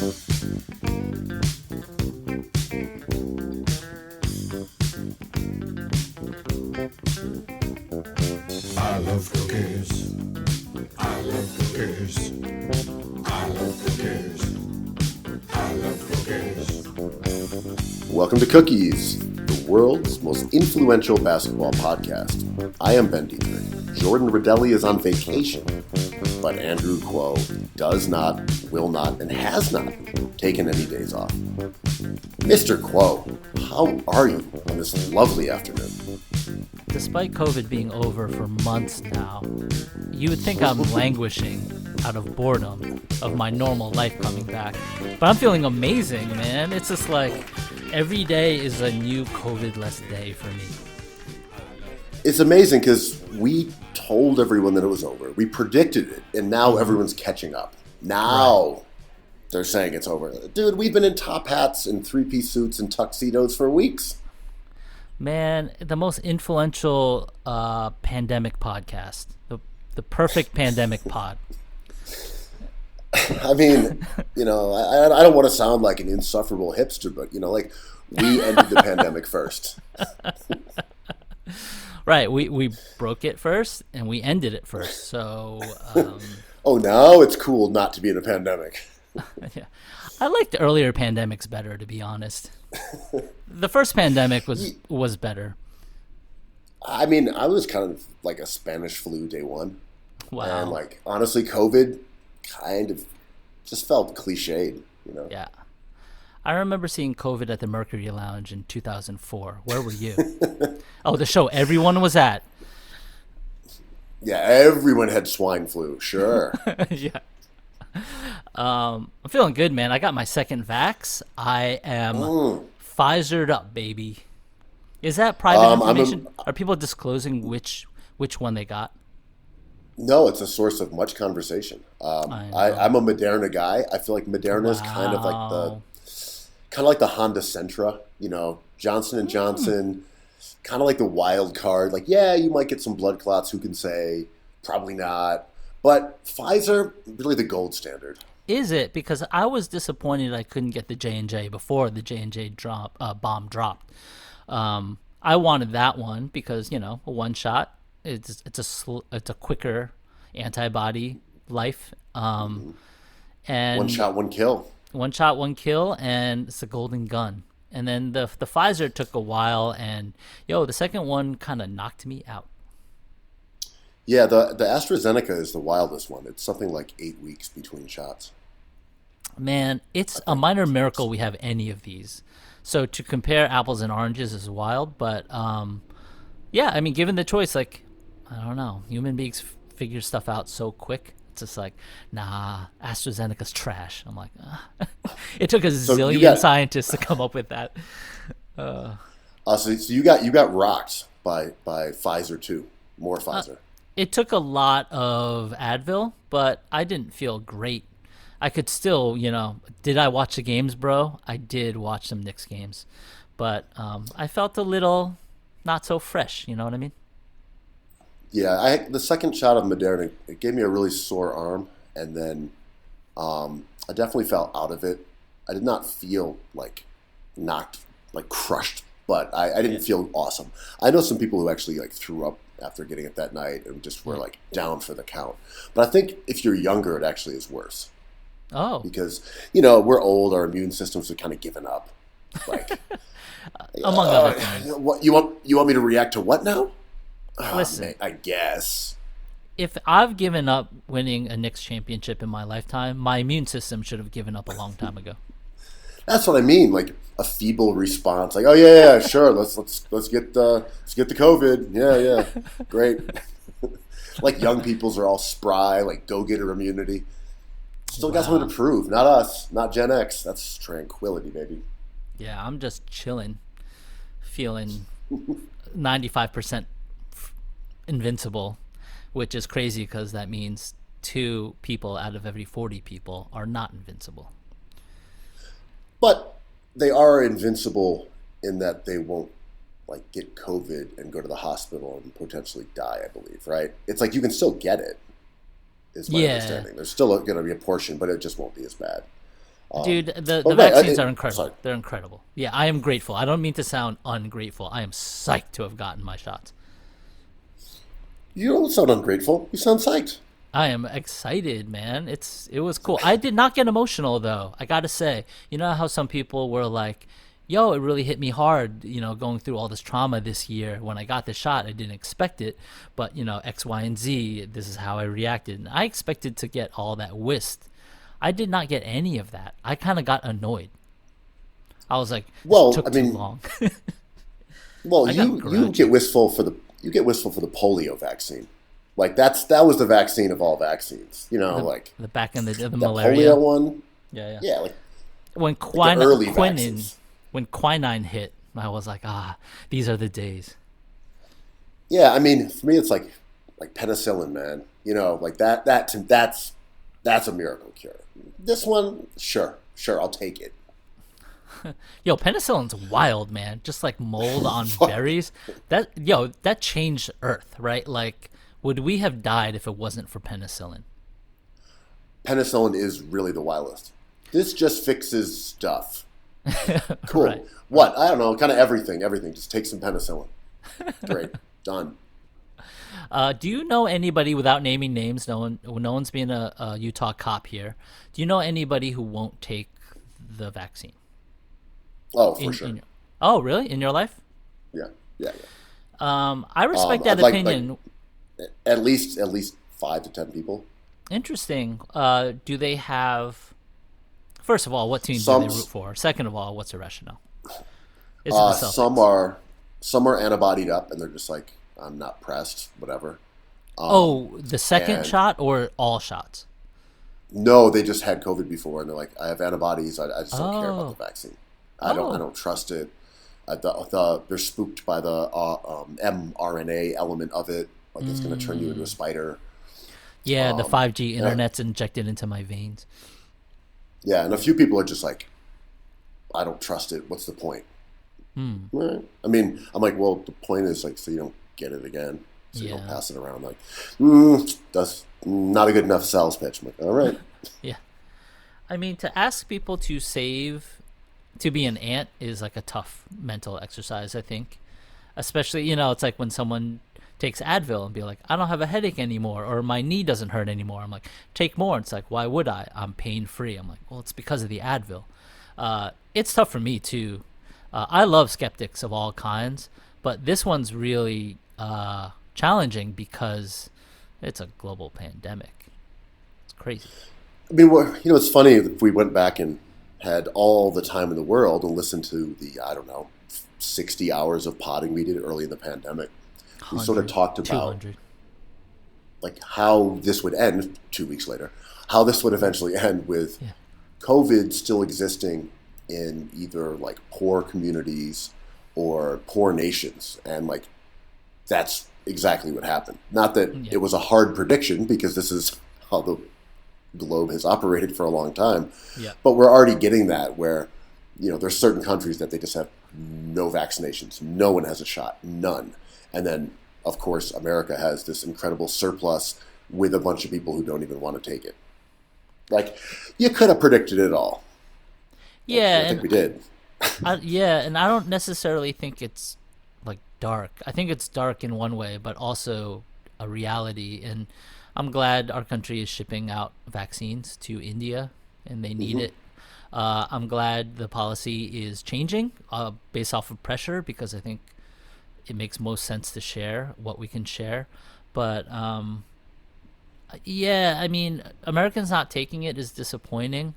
I love cookies. I love cookies. I love cookies. I love cookies. Welcome to Cookies, the world's most influential basketball podcast. I am Ben Dietrich. Jordan Rodelli is on vacation, but Andrew Kuo does not, will not, and has not taken any days off. Mr. Kuo, how are you on this lovely afternoon? Despite COVID being over for months now, you would think I'm languishing out of boredom of my normal life coming back. But I'm feeling amazing, man. It's just like every day is a new COVID-less day for me. It's amazing because we told everyone that it was over. We predicted it, and now everyone's catching up. Now they're saying it's over. Dude, we've been in top hats and three-piece suits and tuxedos for weeks. Man, the most influential pandemic podcast. The perfect pandemic pod. I mean, I don't want to sound like an insufferable hipster, but, we ended the pandemic first. Right, we broke it first, and we ended it first, so... Oh, now it's cool not to be in a pandemic. Yeah. I liked earlier pandemics better, to be honest. The first pandemic was better. I mean, I was kind of like a Spanish flu day one. Wow. And honestly, COVID kind of just felt cliched, Yeah. I remember seeing COVID at the Mercury Lounge in 2004. Where were you? Oh, the show everyone was at. Yeah, everyone had swine flu, sure. Yeah. I'm feeling good, man. I got my second vax. I am Pfizered up, baby. Is that private information? Are people disclosing which one they got? No, it's a source of much conversation. I'm a Moderna guy. I feel like Moderna is kind of like the Honda Sentra. Johnson & Johnson, kind of like the wild card. Like, yeah, you might get some blood clots. Who can say? Probably not. But Pfizer, really the gold standard. Is it? Because I was disappointed I couldn't get the J&J before the J&J bomb dropped. I wanted that one because, a one shot. It's a quicker antibody life. And one shot, one kill. One shot, one kill, and it's a golden gun. And then the Pfizer took a while, and the second one kind of knocked me out. Yeah, the AstraZeneca is the wildest one. It's something like 8 weeks between shots. Man, it's a minor miracle we have any of these. So to compare apples and oranges is wild, but yeah, I mean, given the choice, I don't know, human beings figure stuff out so quick. It's just like, nah, AstraZeneca's trash. I'm like, it took a zillion scientists to come up with that. So you got rocked by Pfizer too, more Pfizer. It took a lot of Advil, but I didn't feel great. I could still, did I watch the games, bro? I did watch some Knicks games, but I felt a little not so fresh. You know what I mean? Yeah, the second shot of Moderna, it gave me a really sore arm, and then I definitely fell out of it. I did not feel crushed, but I didn't feel awesome. I know some people who actually threw up after getting it that night and just were down for the count. But I think if you're younger, it actually is worse. Oh. Because, we're old, our immune systems have kind of given up. Among other things. What, you want me to react to what now? Listen, I guess. If I've given up winning a Knicks championship in my lifetime, my immune system should have given up a long time ago. That's what I mean, a feeble response. Oh yeah, sure. Let's get the COVID. Yeah, great. Young people's are all spry, go-getter immunity. Still got something to prove. Not us, not Gen X. That's tranquility, baby. Yeah, I'm just chilling, feeling 95% invincible, which is crazy because that means 2 people out of every 40 people are not invincible. But they are invincible in that they won't get COVID and go to the hospital and potentially die, I believe, right? It's you can still get it, is my understanding. There's still going to be a portion, but it just won't be as bad. Dude, the But vaccines are incredible. sorry. They're incredible. Yeah, I am grateful. I don't mean to sound ungrateful. I am psyched to have gotten my shots. You don't sound ungrateful. You sound psyched. I am excited, man. It was cool. I did not get emotional though. I gotta say, you know how some people were like, "Yo, it really hit me hard." You know, going through all this trauma this year. When I got the shot, I didn't expect it, but you know, X, Y, and Z. This is how I reacted, and I expected to get all that whist. I did not get any of that. I kind of got annoyed. I was like, "This took too long." Well, you get wistful for the polio vaccine. Like that was the vaccine of all vaccines, you know, like the back end of the malaria polio one. Yeah. Like when quinine hit, I was like, these are the days. Yeah, I mean, for me, it's like penicillin, man. You know, like that's a miracle cure. This one, sure, I'll take it. Yo, penicillin's wild, man. Just like mold on berries. That changed Earth, right? Like, would we have died if it wasn't for penicillin? Penicillin is really the wildest. This just fixes stuff. Cool. Right. What? I don't know. Kind of everything. Just take some penicillin. Great. Done. Do you know anybody, without naming names, no one's being a Utah cop here, do you know anybody who won't take the vaccine? Oh, for sure. Oh, really? In your life? Yeah. I respect that opinion. Like, at least 5 to 10 people. Interesting. Do they have? First of all, what team do they root for? Second of all, what's the rationale? Is it the Celtics? Some are antibodied up, and they're just like, I'm not pressed, whatever. The second shot or all shots? No, they just had COVID before, and they're like, I have antibodies. I just don't care about the vaccine. I don't trust it. They're spooked by the mRNA element of it. Like it's going to turn you into a spider. Yeah, the 5G internet's injected into my veins. Yeah, and a few people are just like, I don't trust it. What's the point? Right. I mean, I'm like, well, the point is like, so you don't get it again. So you don't pass it around. Like, that's not a good enough sales pitch. I'm like, all right. Yeah. I mean, to ask people to be an ant is like a tough mental exercise, I think. Especially, it's like when someone takes Advil and be like, I don't have a headache anymore, or my knee doesn't hurt anymore. I'm like, take more. It's like, why would I? I'm pain-free. I'm like, well, it's because of the Advil. It's tough for me, too. I love skeptics of all kinds, but this one's really challenging because it's a global pandemic. It's crazy. I mean, it's funny if we went back and had all the time in the world and listened to the, 60 hours of potting we did early in the pandemic. We sort of talked about 200. Like how this would end 2 weeks later, how this would eventually end with COVID still existing in either like poor communities or poor nations. And like, that's exactly what happened. Not that it was a hard prediction, because this is how the globe has operated for a long time. Yeah. But we're already getting that where, there's certain countries that they just have no vaccinations. No one has a shot, none. And then, of course, America has this incredible surplus with a bunch of people who don't even want to take it. Like, you could have predicted it all. Yeah. I think we did. And I don't necessarily think it's, like, dark. I think it's dark in one way, but also a reality. And I'm glad our country is shipping out vaccines to India, and they need it. I'm glad the policy is changing based off of pressure, because I think it makes most sense to share what we can share. But I mean, Americans not taking it is disappointing,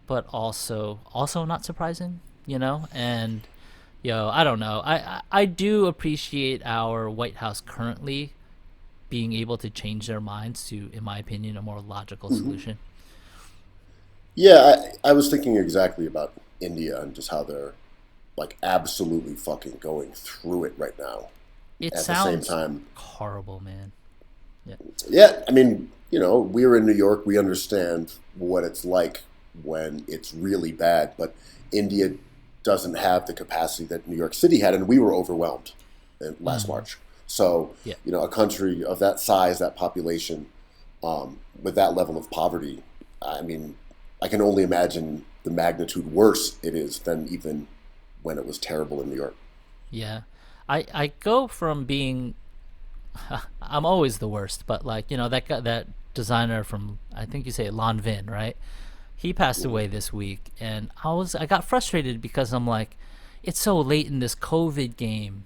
but also not surprising, and I don't know. I do appreciate our White House currently being able to change their minds to, in my opinion, a more logical solution. Yeah, I was thinking exactly about India and just how they're like absolutely fucking going through it right now. It sounds the same time horrible, man. Yeah, I mean, we're in New York. We understand what it's like when it's really bad, but India doesn't have the capacity that New York City had, and we were overwhelmed last March. So, a country of that size, that population, with that level of poverty, I mean, I can only imagine the magnitude worse it is than even when it was terrible in New York. Yeah. I go from being I'm always the worst, but like, that guy, that designer from, I think you say Lanvin, right? He passed away this week, and I got frustrated because I'm like, it's so late in this COVID game.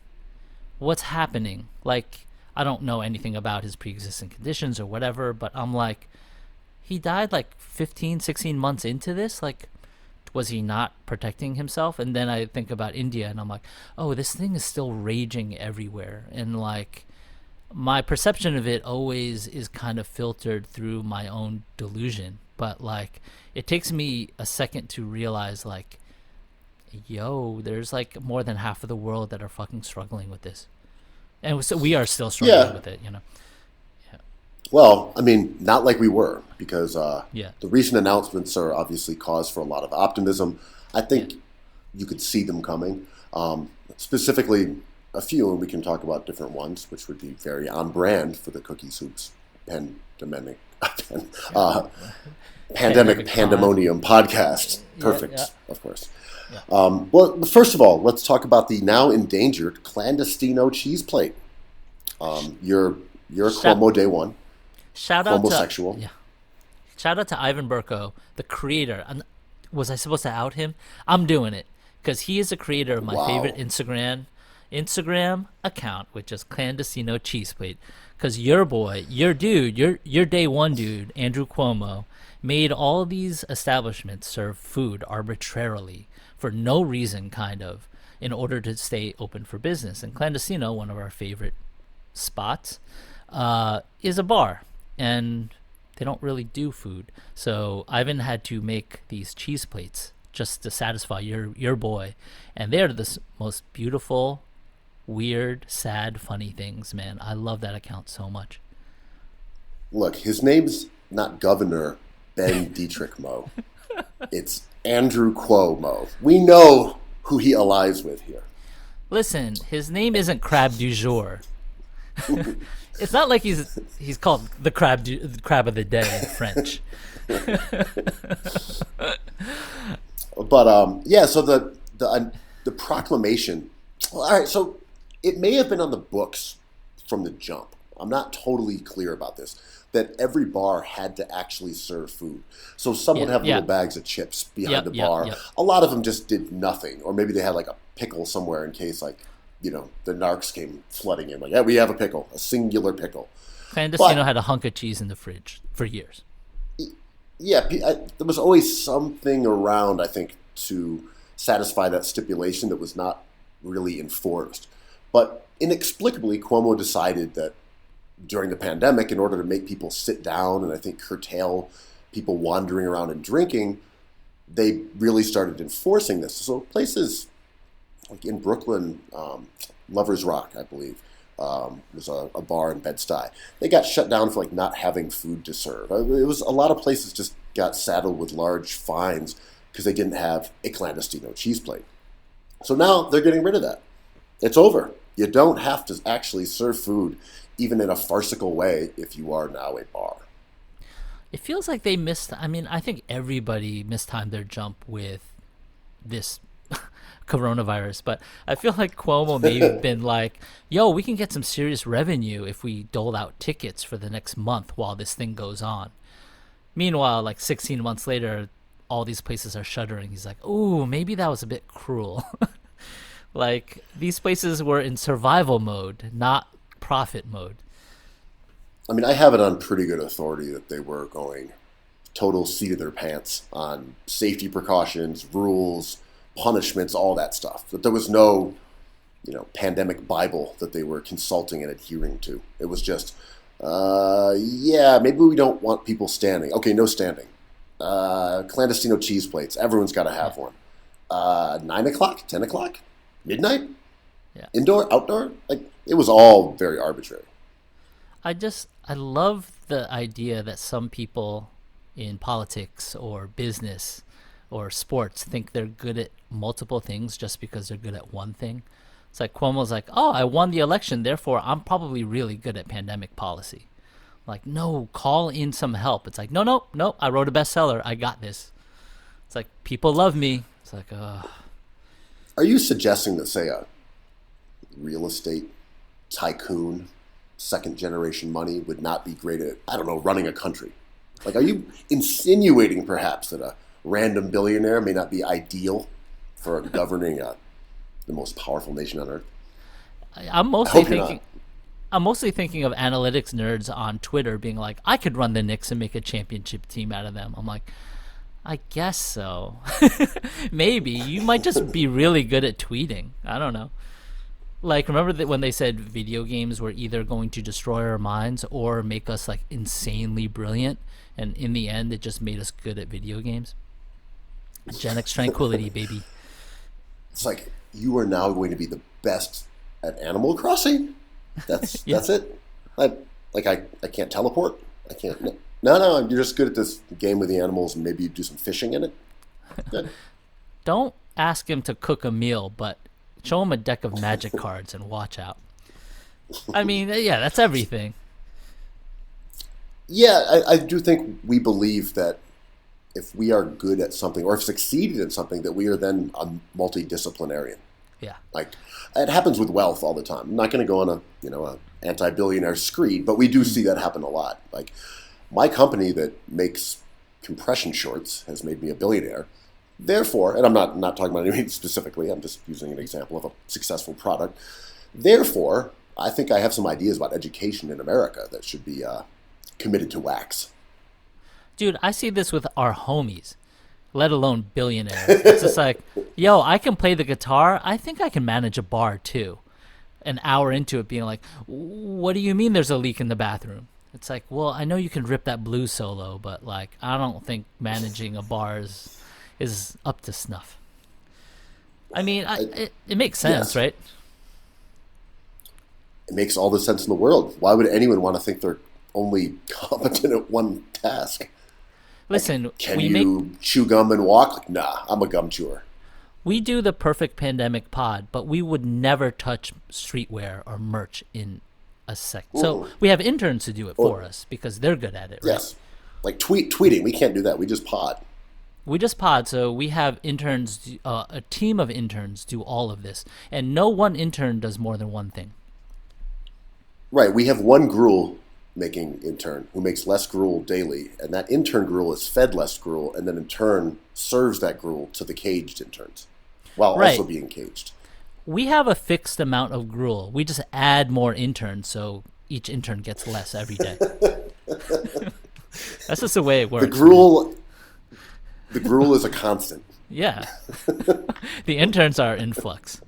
What's happening? Like, I don't know anything about his pre-existing conditions or whatever, but I'm like, he died like 15, 16 months into this. Like, was he not protecting himself? And then I think about India, and I'm like, oh, this thing is still raging everywhere. And like, my perception of it always is kind of filtered through my own delusion. But like, it takes me a second to realize, like, yo, there's like more than half of the world that are fucking struggling with this. And so we are still struggling with it, Yeah. Well, I mean, not like we were, because the recent announcements are obviously cause for a lot of optimism. I think you could see them coming. Specifically, a few, and we can talk about different ones, which would be very on brand for the Cookie Soups pandemic pandemonium podcast. Perfect, of course. Yeah. Well, first of all, let's talk about the now endangered clandestino cheese plate. You're a Cuomo day one. Shout out homosexual. Shout out to Ivan Burko, the creator. Was I supposed to out him? I'm doing it because he is the creator of my favorite Instagram account, which is clandestino cheese plate. Because your boy, your dude, your day one dude, Andrew Cuomo, made all these establishments serve food arbitrarily for no reason, kind of, in order to stay open for business. And Clandestino, one of our favorite spots, is a bar, and they don't really do food. So Ivan had to make these cheese plates just to satisfy your boy, and they're the most beautiful, weird, sad, funny things, man. I love that account so much. Look, his name's not Governor Ben Dietrich Mo. It's Andrew Cuomo. We know who he allies with here. Listen, his name isn't Crab du Jour. It's not like he's called the crab of the day in French. But so the proclamation. Well, all right, so it may have been on the books from the jump. I'm not totally clear about this. That every bar had to actually serve food. So some would have little bags of chips behind the bar. A lot of them just did nothing, or maybe they had like a pickle somewhere in case the narcs came flooding in. Like, yeah, we have a pickle, a singular pickle. Clandestino had a hunk of cheese in the fridge for years. Yeah, there was always something around, I think, to satisfy that stipulation that was not really enforced. But inexplicably, Cuomo decided that during the pandemic, in order to make people sit down and I think curtail people wandering around and drinking, they really started enforcing this. So places like in Brooklyn, Lovers Rock, I believe, was a bar in Bed-Stuy. They got shut down for not having food to serve. It was a lot of places just got saddled with large fines because they didn't have a clandestino cheese plate. So now they're getting rid of that. It's over. You don't have to actually serve food, even in a farcical way, if you are now a bar. It feels like they missed. I mean, I think everybody mistimed their jump with this coronavirus, but I feel like Cuomo may have been like, yo, we can get some serious revenue if we dole out tickets for the next month while this thing goes on. Meanwhile, 16 months later, all these places are shuttering. He's like, ooh, maybe that was a bit cruel. These places were in survival mode, not profit mode. I mean, I have it on pretty good authority that they were going total seat of their pants on safety precautions, rules, punishments, all that stuff. That there was no, pandemic Bible that they were consulting and adhering to. It was just, maybe we don't want people standing. Okay, no standing. Clandestino cheese plates. Everyone's got to have one. 9 o'clock, 10 o'clock, midnight, indoor, outdoor. It was all very arbitrary. I love the idea that some people in politics or business or sports think they're good at multiple things just because they're good at one thing. It's like Cuomo's like, oh, I won the election, therefore I'm probably really good at pandemic policy. No, call in some help. It's like, no, I wrote a bestseller. I got this. It's like people love me. It's like, Are you suggesting that, say, a real estate tycoon, second generation money would not be great at, I don't know, running a country? Like, are you insinuating perhaps that a random billionaire may not be ideal for governing the most powerful nation on earth? I'm mostly thinking. I'm mostly thinking of analytics nerds on Twitter being like, I could run the Knicks and make a championship team out of them. I'm like, I guess so. Maybe. You might just be really good at tweeting. I don't know. Like, remember that when they said video games were either going to destroy our minds or make us, like, insanely brilliant? And in the end, it just made us good at video games. Gen X tranquility, baby. It's like, you are now going to be the best at Animal Crossing? That's it? I can't teleport? I can't... No, you're just good at this game with the animals, and maybe you do some fishing in it? Good. Don't ask him to cook a meal, but show him a deck of magic cards and watch out. I mean, yeah, that's everything. Yeah, I do think we believe that if we are good at something, or have succeeded in something, that we are then a multidisciplinarian. Yeah. Like, it happens with wealth all the time. I'm not going to go on a anti-billionaire screed, but we do see that happen a lot. Like, my company that makes compression shorts has made me a billionaire. Therefore, and I'm not talking about anything specifically, I'm just using an example of a successful product. Therefore, I think I have some ideas about education in America that should be committed to wax. Dude, I see this with our homies, let alone billionaires. It's just like, yo, I can play the guitar. I think I can manage a bar too. An hour into it being like, what do you mean there's a leak in the bathroom? It's like, well, I know you can rip that blues solo, but like, I don't think managing a bar is up to snuff. I mean, it makes sense, yes. Right? It makes all the sense in the world. Why would anyone want to think they're only competent at one task? Listen, like, can you chew gum and walk? Like, nah, I'm a gum chewer. We do the perfect pandemic pod, but we would never touch streetwear or merch in a sec. So we have interns to do it for us because they're good at it, right? Yes. Like tweeting, we can't do that. We just pod. So we have interns, a team of interns do all of this. And no one intern does more than one thing. Right. We have one gruel making intern who makes less gruel daily. And that intern gruel is fed less gruel and then in turn serves that gruel to the caged interns while also being caged. We have a fixed amount of gruel. We just add more interns so each intern gets less every day. That's just the way it works. The gruel is a constant. Yeah. The interns are in flux.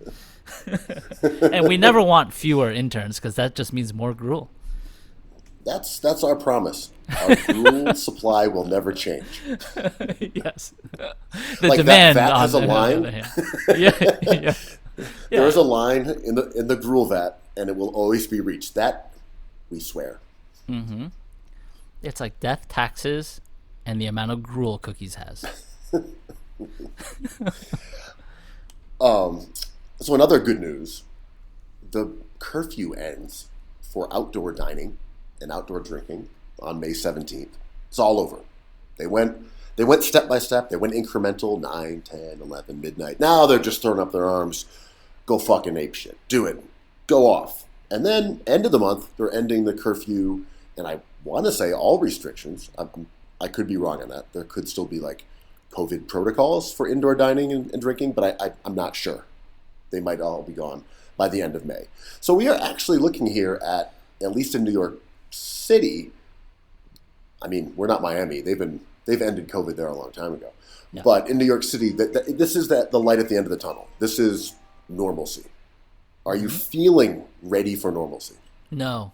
And we never want fewer interns because that just means more gruel. That's our promise. Our gruel supply will never change. Yes. The like demand that vat on has a the line. other hand. Yeah. There is a line in the gruel vat, and it will always be reached. That we swear. Mm-hmm. It's like death, taxes, and the amount of gruel Cookies has. So another good news, the curfew ends for outdoor dining and outdoor drinking on May 17th. It's all over. They went step by step. They went incremental, 9, 10, 11, midnight. Now they're just throwing up their arms. Go fucking ape shit. Do it. Go off. And then end of the month, they're ending the curfew, and I want to say all restrictions. I could be wrong on that. There could still be like COVID protocols for indoor dining and drinking, but I'm not sure. They might all be gone by the end of May. So we are actually looking here at least in New York City. I mean, we're not Miami. They've ended COVID there a long time ago. Yeah. But in New York City, this is the light at the end of the tunnel. This is normalcy. Are you feeling ready for normalcy? No.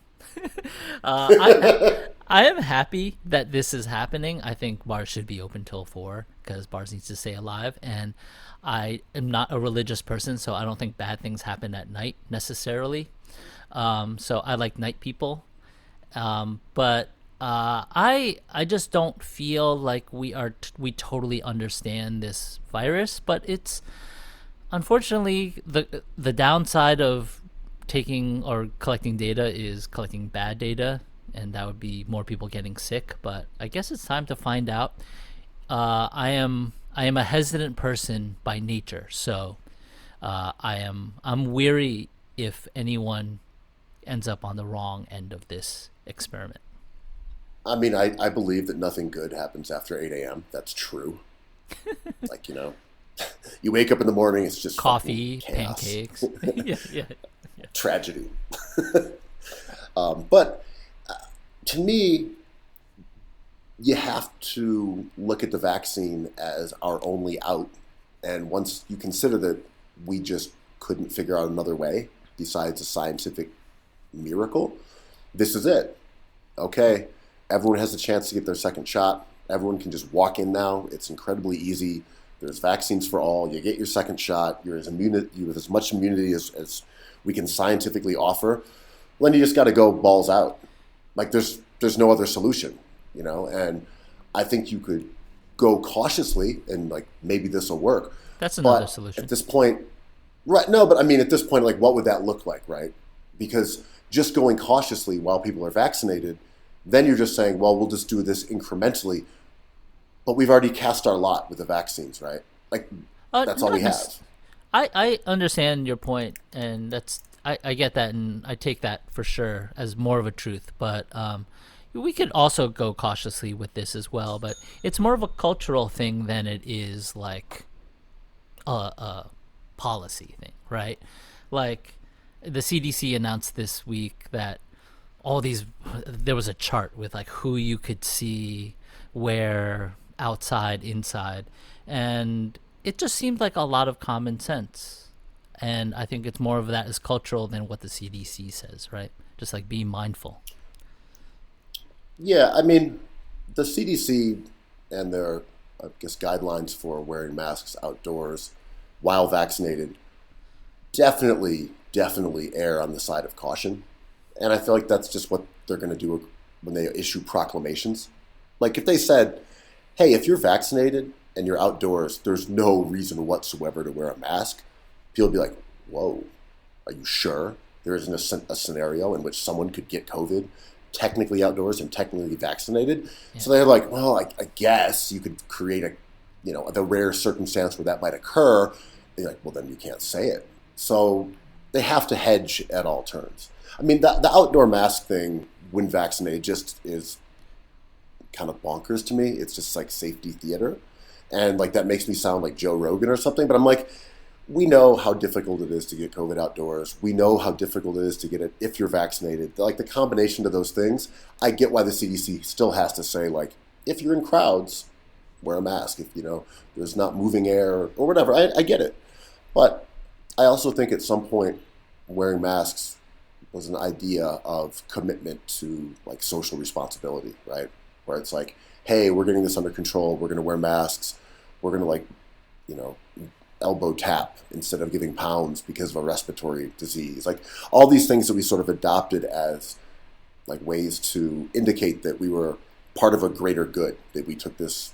I am happy that this is happening. I think bars should be open till 4 because bars need to stay alive. And I am not a religious person, so I don't think bad things happen at night necessarily. So I like night people. But I just don't feel like we totally understand this virus. But it's unfortunately the downside of taking or collecting data is collecting bad data, and that would be more people getting sick. But I guess it's time to find out. I am I am a hesitant person by nature, so I'm weary if anyone ends up on the wrong end of this experiment. I mean, I believe that nothing good happens after 8 a.m. That's true. Like, you wake up in the morning, it's just Coffee, chaos. pancakes. Yeah, yeah. Tragedy. But to me, you have to look at the vaccine as our only out. And once you consider that we just couldn't figure out another way besides a scientific miracle, this is it. Okay, everyone has a chance to get their second shot. Everyone can just walk in now. It's incredibly easy. There's vaccines for all. You get your second shot. You have as much immunity as we can scientifically offer. Then you just got to go balls out. Like there's no other solution, And I think you could go cautiously and like maybe this will work. That's another solution. At this point, right? No, but I mean at this point, like what would that look like, right? Because just going cautiously while people are vaccinated, then you're just saying, well, we'll just do this incrementally. But we've already cast our lot with the vaccines, right? Like that's all we have. I understand your point, and I get that, and I take that for sure as more of a truth. But we could also go cautiously with this as well. But it's more of a cultural thing than it is like a policy thing, right? Like the CDC announced this week that there was a chart with like who you could see where, outside, inside, and it just seemed like a lot of common sense. And I think it's more of that is cultural than what the CDC says, right? Just like be mindful. Yeah, I mean, the CDC and their, I guess, guidelines for wearing masks outdoors while vaccinated definitely err on the side of caution. And I feel like that's just what they're going to do when they issue proclamations. Like if they said, hey, if you're vaccinated and you're outdoors, there's no reason whatsoever to wear a mask, people would be like, whoa, are you sure there isn't a scenario in which someone could get COVID technically outdoors and technically vaccinated? Yeah. So they're like, well, I guess you could create the rare circumstance where that might occur. They're like, well, then you can't say it. So they have to hedge at all turns. I mean, the outdoor mask thing when vaccinated just is kind of bonkers to me. It's just like safety theater. And like that makes me sound like Joe Rogan or something. But I'm like, we know how difficult it is to get COVID outdoors. We know how difficult it is to get it if you're vaccinated. Like the combination of those things, I get why the CDC still has to say, like, if you're in crowds, wear a mask. If, there's not moving air or whatever. I get it. But I also think at some point wearing masks was an idea of commitment to like social responsibility, right? Where it's like, hey, we're getting this under control. We're going to wear masks. We're going to like, elbow tap instead of giving pounds because of a respiratory disease. Like all these things that we sort of adopted as like ways to indicate that we were part of a greater good, that we took this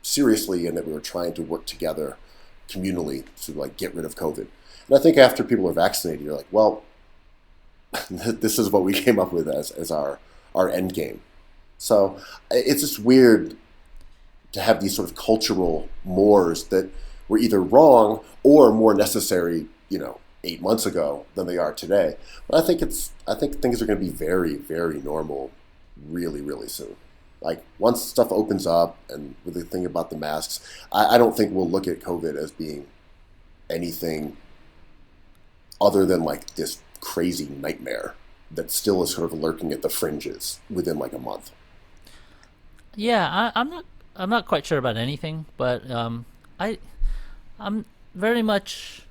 seriously and that we were trying to work together communally to like get rid of COVID. And I think after people are vaccinated, you're like, well, this is what we came up with as our end game. So it's just weird to have these sort of cultural mores that were either wrong or more necessary, 8 months ago than they are today. But I think things are going to be very, very normal really, really soon. Like once stuff opens up and with the thing about the masks, I don't think we'll look at COVID as being anything other than like this crazy nightmare that still is sort of lurking at the fringes within like a month. Yeah, I'm not quite sure about anything, but I'm very much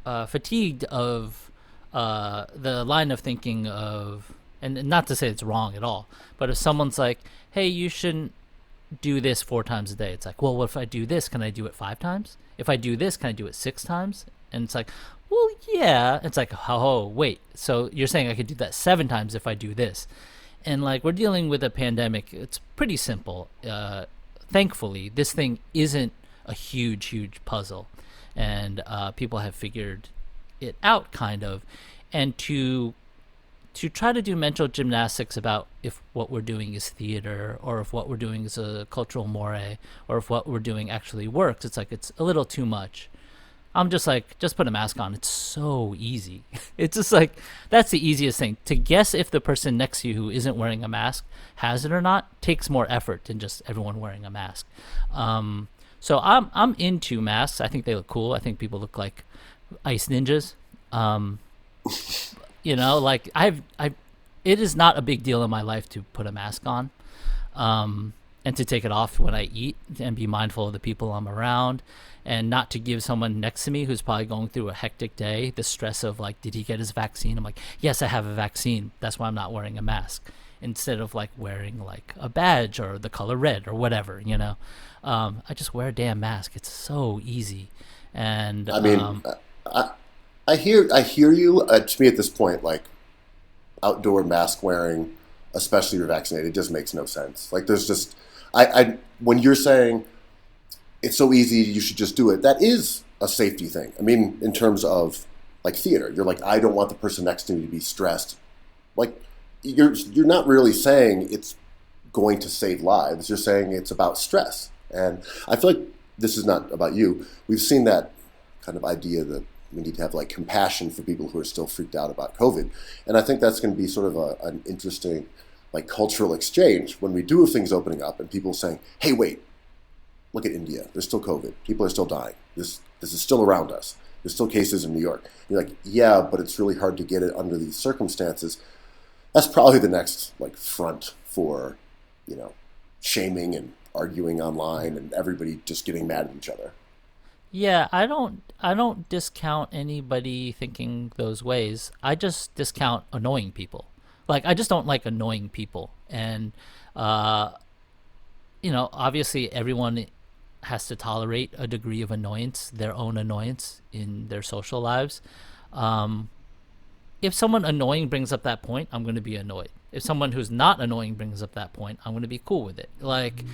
fatigued of the line of thinking of, and not to say it's wrong at all, but if someone's like, hey, you shouldn't do this 4 times a day, it's like, well, what if I do this? Can I do it 5 times? If I do this, can I do it 6 times? And it's like, well, yeah. It's like, oh, wait. So you're saying I could do that 7 times if I do this? And like we're dealing with a pandemic. It's pretty simple. Thankfully, this thing isn't a huge puzzle, and people have figured it out kind of. And to to try to do mental gymnastics about if what we're doing is theater or if what we're doing is a cultural moire or if what we're doing actually works. It's like it's a little too much. I'm just like, just put a mask on. It's so easy. It's just like, that's the easiest thing. To guess if the person next to you who isn't wearing a mask has it or not takes more effort than just everyone wearing a mask. So I'm into masks. I think they look cool. I think people look like ice ninjas. Like it is not a big deal in my life to put a mask on, and to take it off when I eat and be mindful of the people I'm around. And not to give someone next to me who's probably going through a hectic day the stress of like, did he get his vaccine? I'm like, yes, I have a vaccine. That's why I'm not wearing a mask. Instead of like wearing like a badge or the color red or whatever, I just wear a damn mask. It's so easy. And I mean, I hear you. To me, at this point, like outdoor mask wearing, especially if you're vaccinated, just makes no sense. Like there's just, when you're saying it's so easy, you should just do it. That is a safety thing. I mean, in terms of like theater, you're like, I don't want the person next to me to be stressed. Like you're not really saying it's going to save lives. You're saying it's about stress. And I feel like this is not about you. We've seen that kind of idea that we need to have like compassion for people who are still freaked out about COVID. And I think that's going to be sort of an interesting like cultural exchange when we do have things opening up and people saying, hey, wait, look at India. There's still COVID. People are still dying. This is still around us. There's still cases in New York. You're like, yeah, but it's really hard to get it under these circumstances. That's probably the next like front for, shaming and arguing online and everybody just getting mad at each other. Yeah, I don't discount anybody thinking those ways. I just discount annoying people. Like I just don't like annoying people. And obviously everyone has to tolerate a degree of annoyance, their own annoyance in their social lives. If someone annoying brings up that point, I'm going to be annoyed. If someone who's not annoying brings up that point, I'm going to be cool with it. Like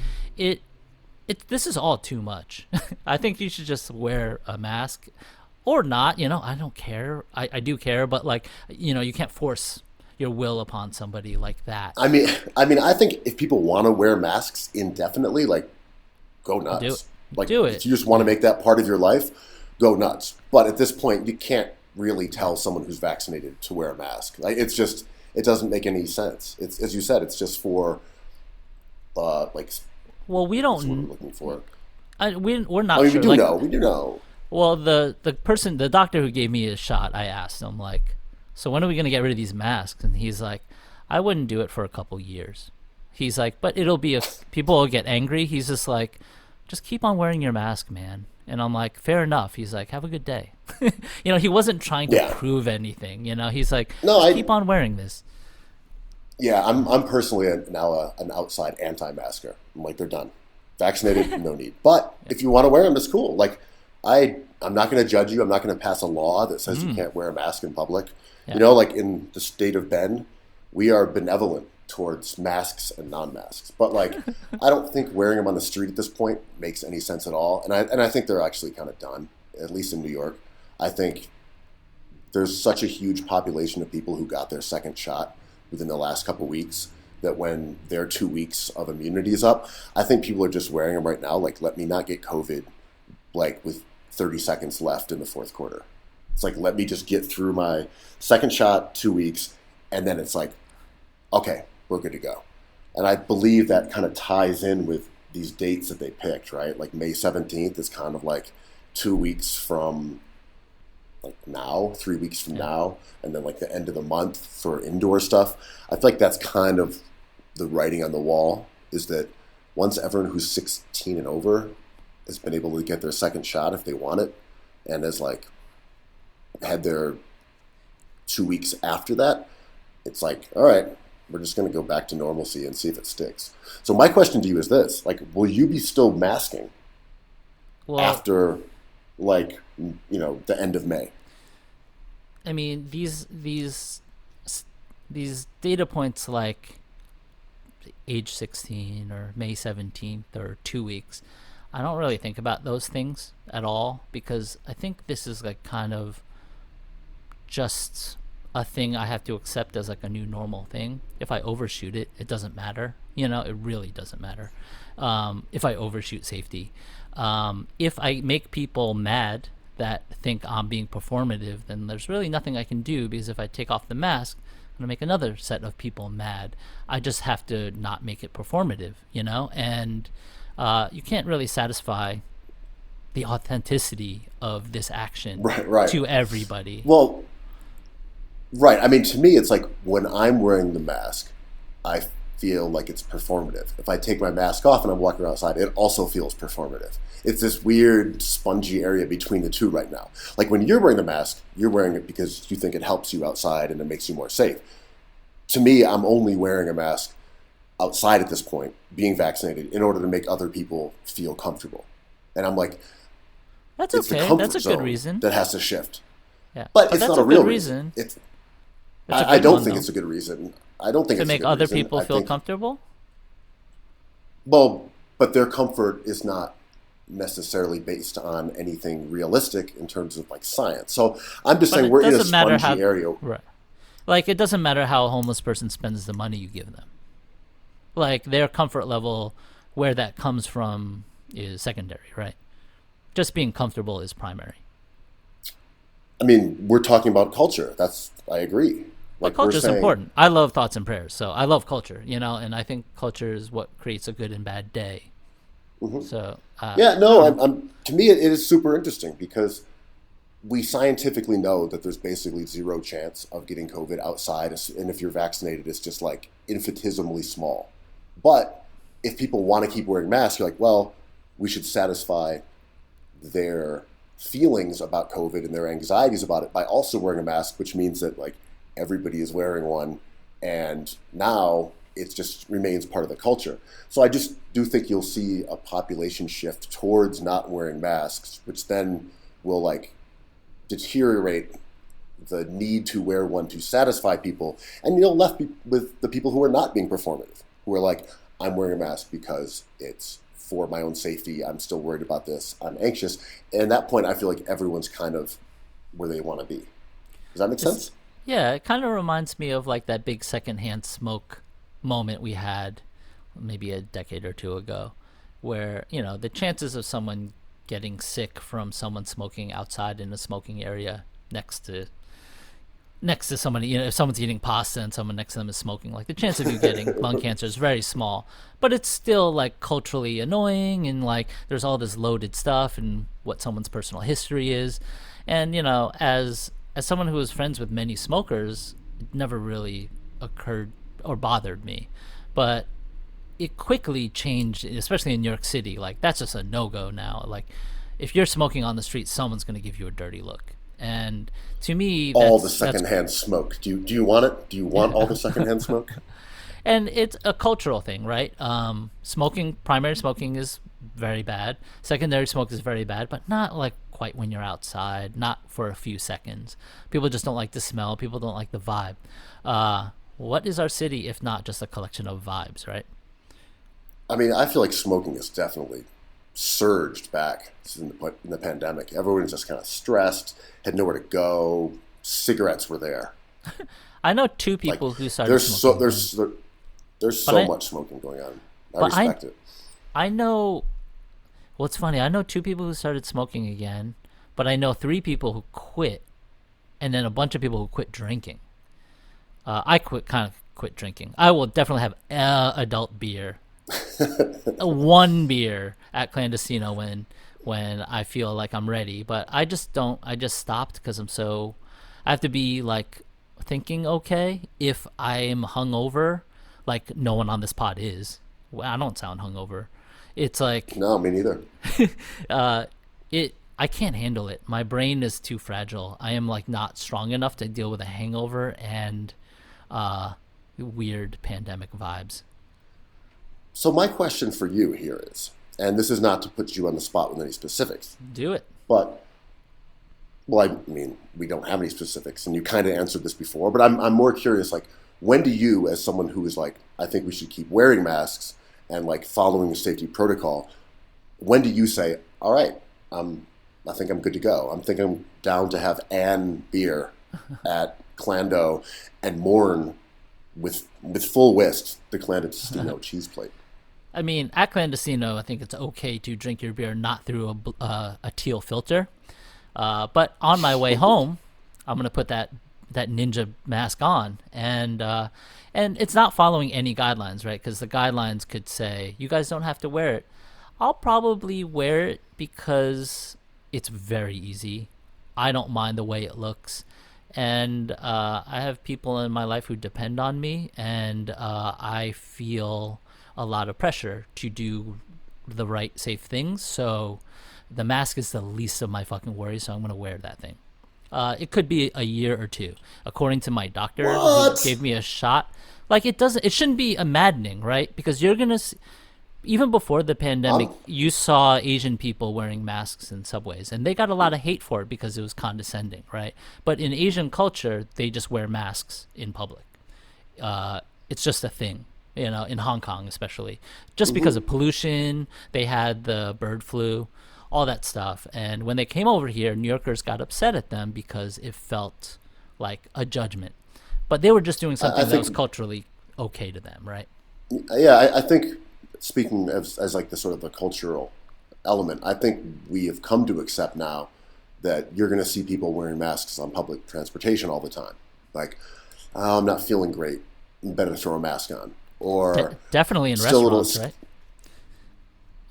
this is all too much. I think you should just wear a mask or not, I don't care. I do care, but like, you can't force your will upon somebody like that. I mean, I think if people want to wear masks indefinitely, like, go nuts. Do it. If you just want to make that part of your life, go nuts. But at this point, you can't really tell someone who's vaccinated to wear a mask. Like, it doesn't make any sense. It's, as you said, it's just for, well, we don't. That's what we're looking for. We're not. I mean, sure. We do know. Well, the doctor who gave me a shot, I asked him like, so when are we gonna get rid of these masks? And he's like, I wouldn't do it for a couple years. He's like, but it'll be if people will get angry. He's just like, just keep on wearing your mask, man. And I'm like, fair enough. He's like, have a good day. He wasn't trying to prove anything. He's like, keep on wearing this. Yeah, I'm personally now an outside anti-masker. I'm like, they're done. Vaccinated, no need. But if you want to wear them, it's cool. Like, I'm not going to judge you. I'm not going to pass a law that says you can't wear a mask in public. Yeah. Like in the state of Bend, we are benevolent towards masks and non-masks. But like, I don't think wearing them on the street at this point makes any sense at all. And I think they're actually kind of done, at least in New York. I think there's such a huge population of people who got their second shot within the last couple of weeks that when their 2 weeks of immunity is up, I think people are just wearing them right now. Like, let me not get COVID, like with 30 seconds left in the fourth quarter. It's like, let me just get through my second shot, 2 weeks, and then it's like, okay, we're good to go. And I believe that kind of ties in with these dates that they picked, right? Like May 17th is kind of like 2 weeks from like now, 3 weeks from now, and then like the end of the month for indoor stuff. I feel like that's kind of the writing on the wall, is that once everyone who's 16 and over has been able to get their second shot if they want it, and has like had their 2 weeks after that, it's like, all right, we're just going to go back to normalcy and see if it sticks. So my question to you is this, like, will you be still masking after like, the end of May? I mean, these data points like age 16 or May 17th or 2 weeks, I don't really think about those things at all, because I think this is like kind of just a thing I have to accept as like a new normal thing. If I overshoot it, it doesn't matter. It really doesn't matter. If I overshoot safety, if I make people mad that think I'm being performative, then there's really nothing I can do, because if I take off the mask, I'm gonna make another set of people mad. I just have to not make it performative, and you can't really satisfy the authenticity of this action right. to everybody. Well, right. I mean, to me, it's like when I'm wearing the mask, I feel like it's performative. If I take my mask off and I'm walking outside, it also feels performative. It's this weird spongy area between the two right now. Like when you're wearing the mask, you're wearing it because you think it helps you outside and it makes you more safe. To me, I'm only wearing a mask outside at this point, being vaccinated, in order to make other people feel comfortable. And I'm like, that's it's okay. the comfort That's a good zone reason. that has to shift. Yeah, but it's not a real reason. I don't think though. It's a good reason. I don't think to it's make a good other reason. people feel comfortable. Well, but their comfort is not necessarily based on anything realistic in terms of like science. So I'm just saying we're in a spongy area. Right. Like it doesn't matter how a homeless person spends the money you give them. Like their comfort level, where that comes from, is secondary, right? Just being comfortable is primary. I mean, we're talking about culture. I agree. Like culture is important. I love thoughts and prayers, so I love culture, and I think culture is what creates a good and bad day. Mm-hmm. So to me, it is super interesting because we scientifically know that there's basically zero chance of getting COVID outside, and if you're vaccinated, it's just like infinitesimally small. But if people want to keep wearing masks, you're like, well, we should satisfy their feelings about COVID and their anxieties about it by also wearing a mask, which means that like everybody is wearing one, and now it just remains part of the culture. So I just do think you'll see a population shift towards not wearing masks, which then will like deteriorate the need to wear one to satisfy people, and you'll left with the people who are not being performative, who are like, I'm wearing a mask because it's for my own safety. I'm still worried about this. I'm anxious. And at that point, I feel like everyone's kind of where they want to be. Does that make sense? Yeah, it kind of reminds me of like that big secondhand smoke moment we had maybe a decade or two ago, where, the chances of someone getting sick from someone smoking outside in a smoking area next to somebody, if someone's eating pasta and someone next to them is smoking, like the chance of you getting lung cancer is very small. But it's still like culturally annoying, and like there's all this loaded stuff and what someone's personal history is. And as someone who was friends with many smokers, it never really occurred or bothered me. But it quickly changed, especially in New York City. Like that's just a no-go now. Like if you're smoking on the street, someone's going to give you a dirty look. And to me, all the secondhand smoke. Do you want it? Do you want all the secondhand smoke? And it's a cultural thing, right? Primary smoking is very bad. Secondary smoke is very bad, but not like quite when you're outside, not for a few seconds. People just don't like the smell. People don't like the vibe. What is our city if not just a collection of vibes, right? I mean, I feel like smoking has definitely surged back in the pandemic. Everyone's just kind of stressed, had nowhere to go. Cigarettes were there. I know two people who started smoking. There's so much smoking going on. I respect it. I know. Well, it's funny. I know two people who started smoking again, but I know three people who quit, and then a bunch of people who quit drinking. I quit drinking. I will definitely have adult beer, one beer at Clandestino when I feel like I'm ready. But I just don't. I just stopped because I have to be like thinking okay if I am hungover, like no one on this pod is. Well, I don't sound hungover. It's like no, me neither. I can't handle it. My brain is too fragile. I am like not strong enough to deal with a hangover and weird pandemic vibes. So my question for you here is, and this is not to put you on the spot with any specifics. Do it. But, well, I mean, we don't have any specifics, and you kind of answered this before, but I'm more curious, like, when do you, as someone who is like, I think we should keep wearing masks and like following the safety protocol, when do you say, all right, I think I'm good to go. I'm down to have an beer at clando and mourn with full whist the clandestino cheese plate. I mean, at Clandestino, I think it's okay to drink your beer not through a teal filter. But on my way home, I'm gonna put that ninja mask on, and it's not following any guidelines, right? Because the guidelines could say you guys don't have to wear it. I'll probably wear it because it's very easy. I don't mind the way it looks, and I have people in my life who depend on me, and I feel a lot of pressure to do the right, safe things. So the mask is the least of my fucking worries, so I'm going to wear that thing. It could be a year or two. According to my doctor who gave me a shot, like it shouldn't be a maddening, right? Because you're going to, even before the pandemic, you saw Asian people wearing masks in subways, and they got a lot of hate for it because it was condescending, right? But in Asian culture, they just wear masks in public. It's just a thing. In Hong Kong especially, just because of pollution. They had the bird flu, all that stuff. And when they came over here, New Yorkers got upset at them because it felt like a judgment. But they were just doing something that was culturally okay to them, right? Yeah, I think speaking as like the sort of the cultural element, I think we have come to accept now that you're going to see people wearing masks on public transportation all the time. Like, I'm not feeling great, better throw a mask on. Or definitely in restaurants, right?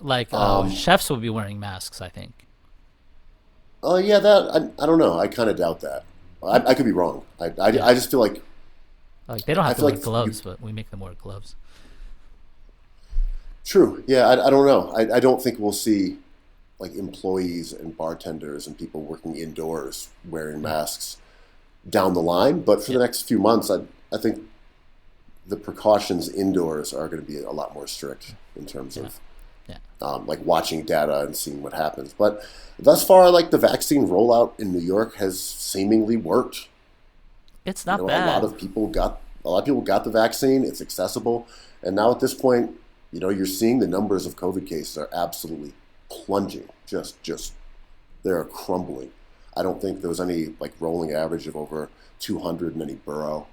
Like chefs will be wearing masks, I think. Oh yeah, that I don't know. I kind of doubt that. I could be wrong. I just feel like they don't have to wear gloves, but we make them wear gloves. True. Yeah, I don't know. I don't think we'll see like employees and bartenders and people working indoors wearing masks down the line. But for the next few months, I think the precautions indoors are going to be a lot more strict in terms of like watching data and seeing what happens. But thus far, like the vaccine rollout in New York has seemingly worked. It's not bad. A lot of people got the vaccine. It's accessible, and now at this point, you're seeing the numbers of COVID cases are absolutely plunging. Just they're crumbling. I don't think there was any like rolling average of over 200 in any borough.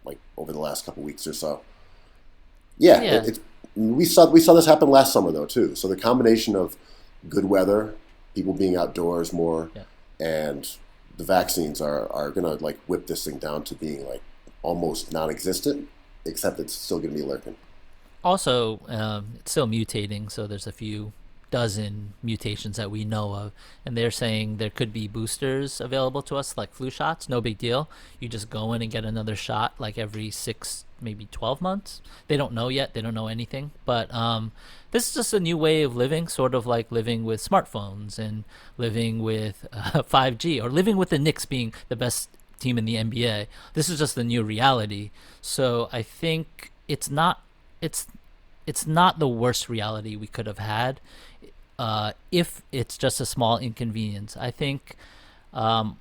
Like over the last couple of weeks or so. Yeah. We saw this happen last summer though too. So the combination of good weather, people being outdoors more, and the vaccines are gonna like whip this thing down to being like almost non-existent, except it's still gonna be lurking. Also, it's still mutating, so there's a few dozen mutations that we know of, and they're saying there could be boosters available to us, like flu shots. No big deal. You just go in and get another shot like every 6, maybe 12 months. They don't know yet. They don't know anything. But this is just a new way of living, sort of like living with smartphones and living with 5G, or living with the Knicks being the best team in the NBA. This is just the new reality. So I think it's not the worst reality we could have had. If it's just a small inconvenience. I think the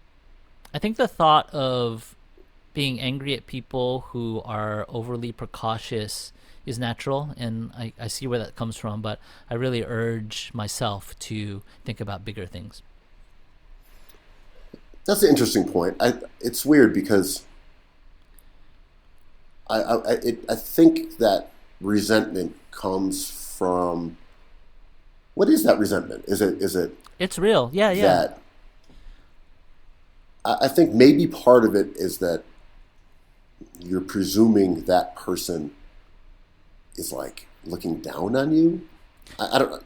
thought of being angry at people who are overly precautious is natural, and I see where that comes from, but I really urge myself to think about bigger things. That's an interesting point. It's weird because I think that resentment comes from, what is that resentment? Is it? It's real. Yeah. That I think maybe part of it is that you're presuming that person is like looking down on you. I don't,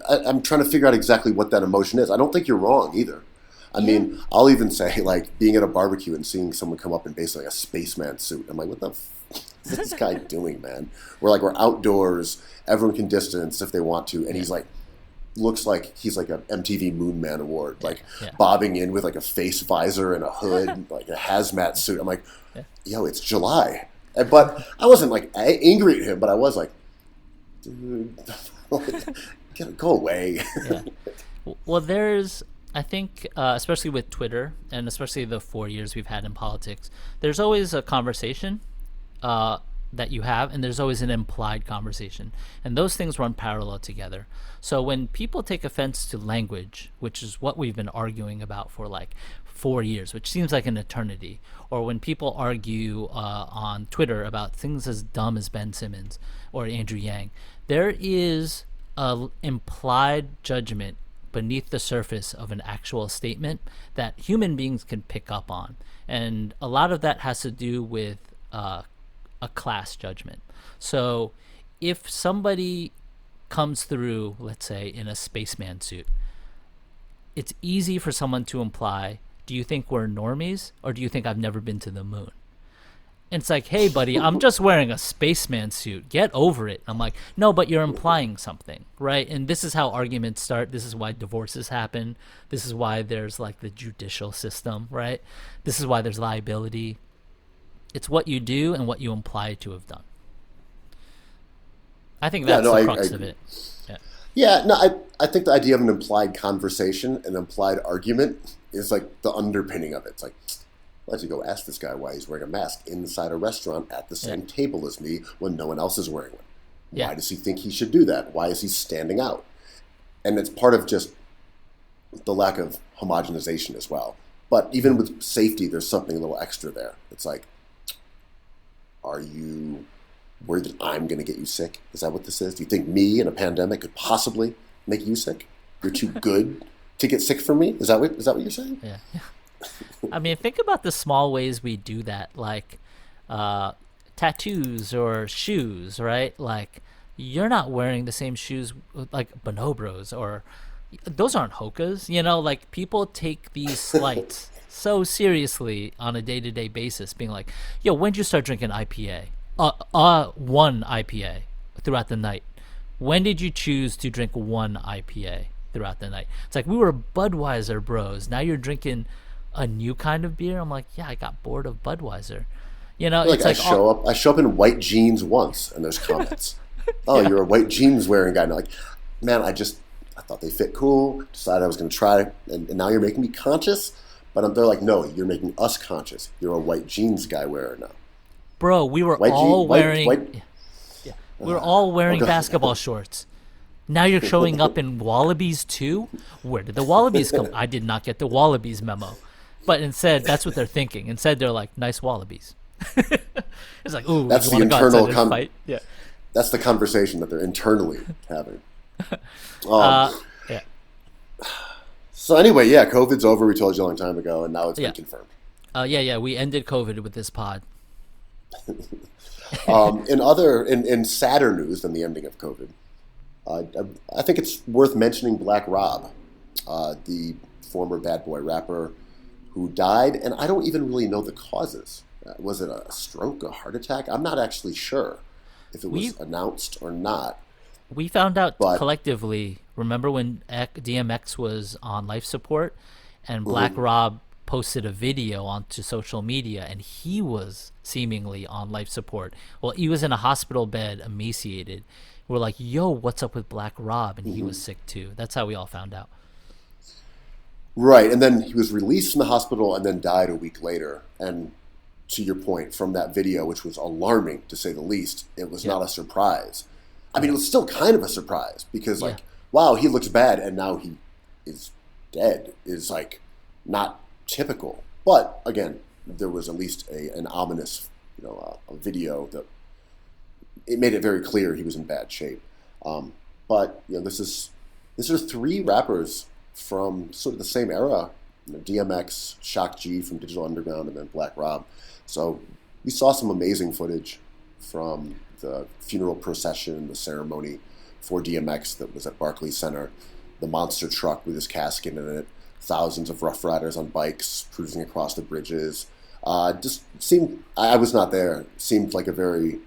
I'm trying to figure out exactly what that emotion is. I don't think you're wrong either. I mean, I'll even say like being at a barbecue and seeing someone come up in basically a spaceman suit. I'm like, what the is this guy doing, man? We're outdoors. Everyone can distance if they want to, and he's like, looks like he's like an MTV Moon Man Award, bobbing in with like a face visor and a hood, like a hazmat suit. I'm like, yo, it's July. But I wasn't like angry at him, but I was like, dude, go away. Well, there's, I think, especially with Twitter, and especially the 4 years we've had in politics, there's always a conversation that you have, and there's always an implied conversation, and those things run parallel together. So when people take offense to language, which is what we've been arguing about for like 4 years, which seems like an eternity, or when people argue on Twitter about things as dumb as Ben Simmons or Andrew Yang, there is a implied judgment beneath the surface of an actual statement that human beings can pick up on, and a lot of that has to do with a class judgment. So if somebody comes through, let's say, in a spaceman suit, it's easy for someone to imply, do you think we're normies, or do you think I've never been to the moon? And it's like, hey, buddy, I'm just wearing a spaceman suit. Get over it. I'm like, no, but you're implying something, right? And this is how arguments start. This is why divorces happen. This is why there's like the judicial system, right? This is why there's liability. It's what you do and what you imply to have done. I think that's the crux of it. I think the idea of an implied conversation, an implied argument, is like the underpinning of it. It's like, let's go ask this guy why he's wearing a mask inside a restaurant at the same table as me when no one else is wearing one. Why does he think he should do that? Why is he standing out? And it's part of just the lack of homogenization as well. But even with safety, there's something a little extra there. It's like, are you worried that I'm going to get you sick? Is that what this is? Do you think me in a pandemic could possibly make you sick? You're too good to get sick from me? Is that what you're saying? Yeah. I mean, think about the small ways we do that, like tattoos or shoes, right? Like, you're not wearing the same shoes like bonobos, or those aren't hokas, like people take these slights so seriously on a day-to-day basis, being like, yo, when'd you start drinking IPA? One IPA throughout the night. When did you choose to drink one IPA throughout the night? It's like, we were Budweiser bros. Now you're drinking a new kind of beer. I'm like, yeah, I got bored of Budweiser. It's I show up in white jeans once, and there's comments. You're a white jeans wearing guy. And I'm like, man, I thought they fit cool. Decided I was going to try it, and now you're making me conscious. But they're like, no, you're making us conscious. You're a white jeans guy wearer now. Bro, we were all wearing basketball shorts. Now you're showing up in Wallabies too? Where did the Wallabies come? I did not get the Wallabies memo. But instead, that's what they're thinking. Instead, they're like, nice Wallabies. It's like, ooh, that's the internal fight. Yeah. That's the conversation that they're internally having. So anyway, COVID's over. We told you a long time ago, and now it's been confirmed. We ended COVID with this pod. In sadder news than the ending of COVID, I think it's worth mentioning Black Rob, the former Bad Boy rapper who died, and I don't even really know the causes. Was it a stroke, a heart attack? I'm not actually sure if it was announced or not. We found out collectively. Remember when DMX was on life support, and Black Rob posted a video onto social media, and he was seemingly on life support. Well, he was in a hospital bed, emaciated. We're like, yo, what's up with Black Rob? And he was sick too. That's how we all found out. Right, and then he was released from the hospital and then died a week later. And to your point, from that video, which was alarming to say the least, it was not a surprise. I mean, it was still kind of a surprise because, wow, he looks bad and now he is dead is like not typical. But again, there was at least an ominous, a video that it made it very clear he was in bad shape. But this are three rappers from sort of the same era: DMX, Shock G from Digital Underground, and then Black Rob. So we saw some amazing footage from the funeral procession, the ceremony for DMX that was at Barclays Center, the monster truck with his casket in it, thousands of Rough Riders on bikes cruising across the bridges. Just seemed, I was not there, seemed like a very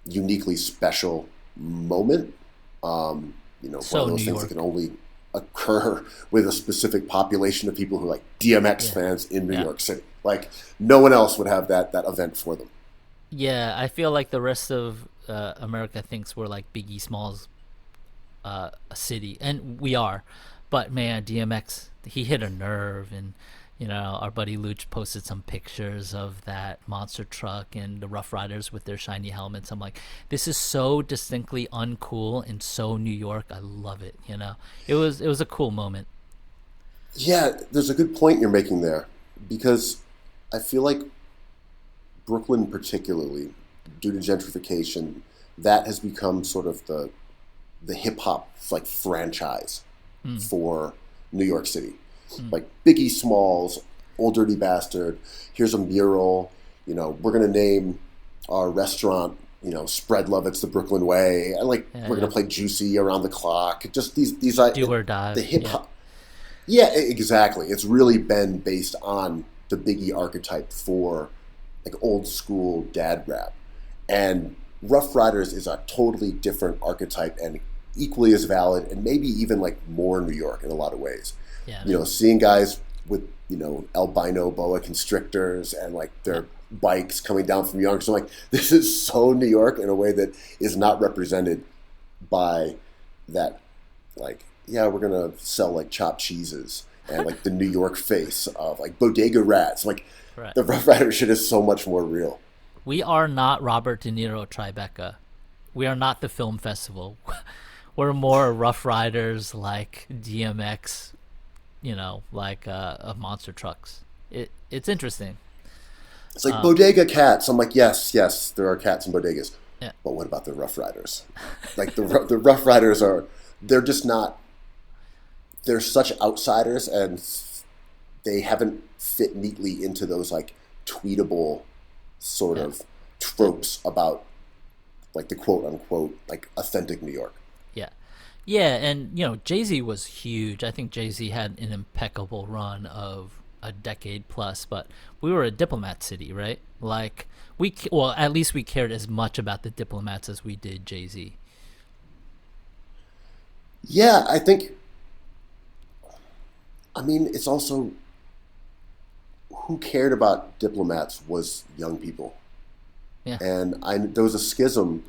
uniquely special moment. One of those things that can only occur with a specific population of people who are like DMX fans in New York City. Like, no one else would have that event for them. Yeah, I feel like the rest of America thinks we're like Biggie Smalls a city, and we are. But man, DMX, he hit a nerve, and You know, our buddy Luch posted some pictures of that monster truck and the Rough Riders with their shiny helmets. I'm like, this is so distinctly uncool and so New York. I love it. You know, it was a cool moment. Yeah, there's a good point you're making there, because I feel like Brooklyn, particularly due to gentrification, that has become sort of the hip hop like franchise for New York City. Like Biggie Smalls, Old Dirty Bastard, here's a mural, you know, we're going to name our restaurant, you know, Spread Love, It's the Brooklyn Way. And like, we're going to play Juicy around the clock. Just these do or die. The hip hop. Yeah, exactly. It's really been based on the Biggie archetype for like old school dad rap. And Rough Riders is a totally different archetype and equally as valid, and maybe even like more New York in a lot of ways. Yeah, you know, seeing guys with, you know, albino boa constrictors and like their bikes coming down from Yonkers. I'm like, this is so New York in a way that is not represented by that, like, yeah, we're going to sell like chopped cheeses and like the New York face of like bodega rats. Like, the Rough Rider shit is so much more real. We are not Robert De Niro Tribeca. We are not the film festival. We're more Rough Riders, like DMX, you know, like of monster trucks. It's interesting. It's like bodega cats. I'm like, yes, there are cats and bodegas. Yeah. But what about the Rough Riders? Like the Rough Riders they're just not, they're such outsiders, and they haven't fit neatly into those like tweetable sort of tropes about like the quote unquote like authentic New York. Yeah, and, you know, Jay-Z was huge. I think Jay-Z had an impeccable run of a decade plus, but we were a diplomat city, right? Like, well, at least we cared as much about the diplomats as we did Jay-Z. Yeah, I think, I mean, it's also, who cared about diplomats was young people. Yeah. And there was a schism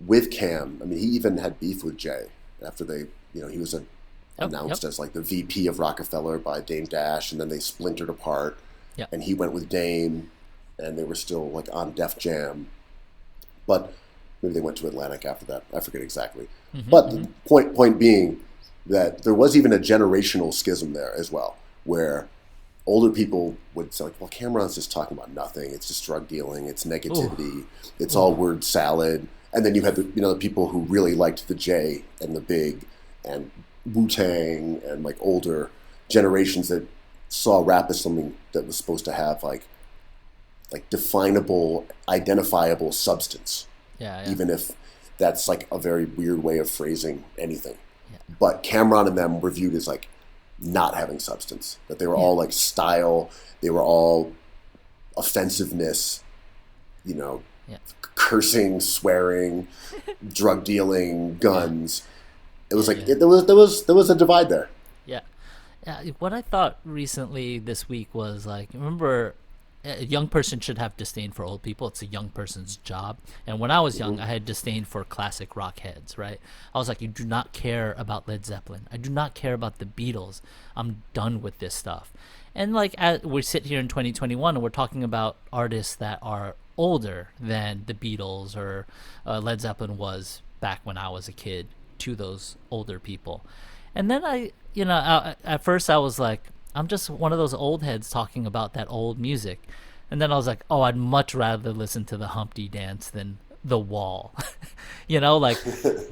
with Cam. I mean, he even had beef with Jay after they, you know, he was announced as like the VP of Rockefeller by Dame Dash, and then they splintered apart. Yep. And he went with Dame, and they were still like on Def Jam. But maybe they went to Atlantic after that. I forget exactly. But the point being that there was even a generational schism there as well, where older people would say, like, well, Cameron's just talking about nothing. It's just drug dealing. It's negativity. It's all word salad. And then you had the people who really liked the J and the Big and Wu-Tang and like older generations that saw rap as something that was supposed to have like definable, identifiable substance. Yeah. Even if that's like a very weird way of phrasing anything. Yeah. But Cameron and them were viewed as like not having substance. That they were all like style. They were all offensiveness, you know, cursing, swearing, drug dealing, guns. It was like there was a divide there. Yeah. What I thought recently this week was like, remember, a young person should have disdain for old people. It's a young person's job. And when I was young, I had disdain for classic rock heads, right? I was like, you do not care about Led Zeppelin. I do not care about the Beatles. I'm done with this stuff. And like, we sit here in 2021 and we're talking about artists that are older than the Beatles or Led Zeppelin was back when I was a kid to those older people. And then at first I was like, I'm just one of those old heads talking about that old music. And then I was like, oh, I'd much rather listen to the Humpty Dance than The Wall. You know, like,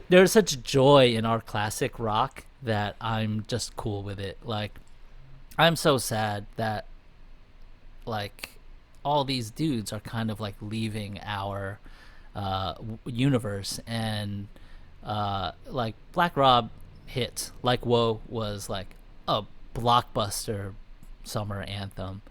there's such joy in our classic rock that I'm just cool with it. Like, I'm so sad that, like, all these dudes are kind of, like, leaving our universe. And, like, Black Rob hits. Like, Whoa was, like, a blockbuster summer anthem.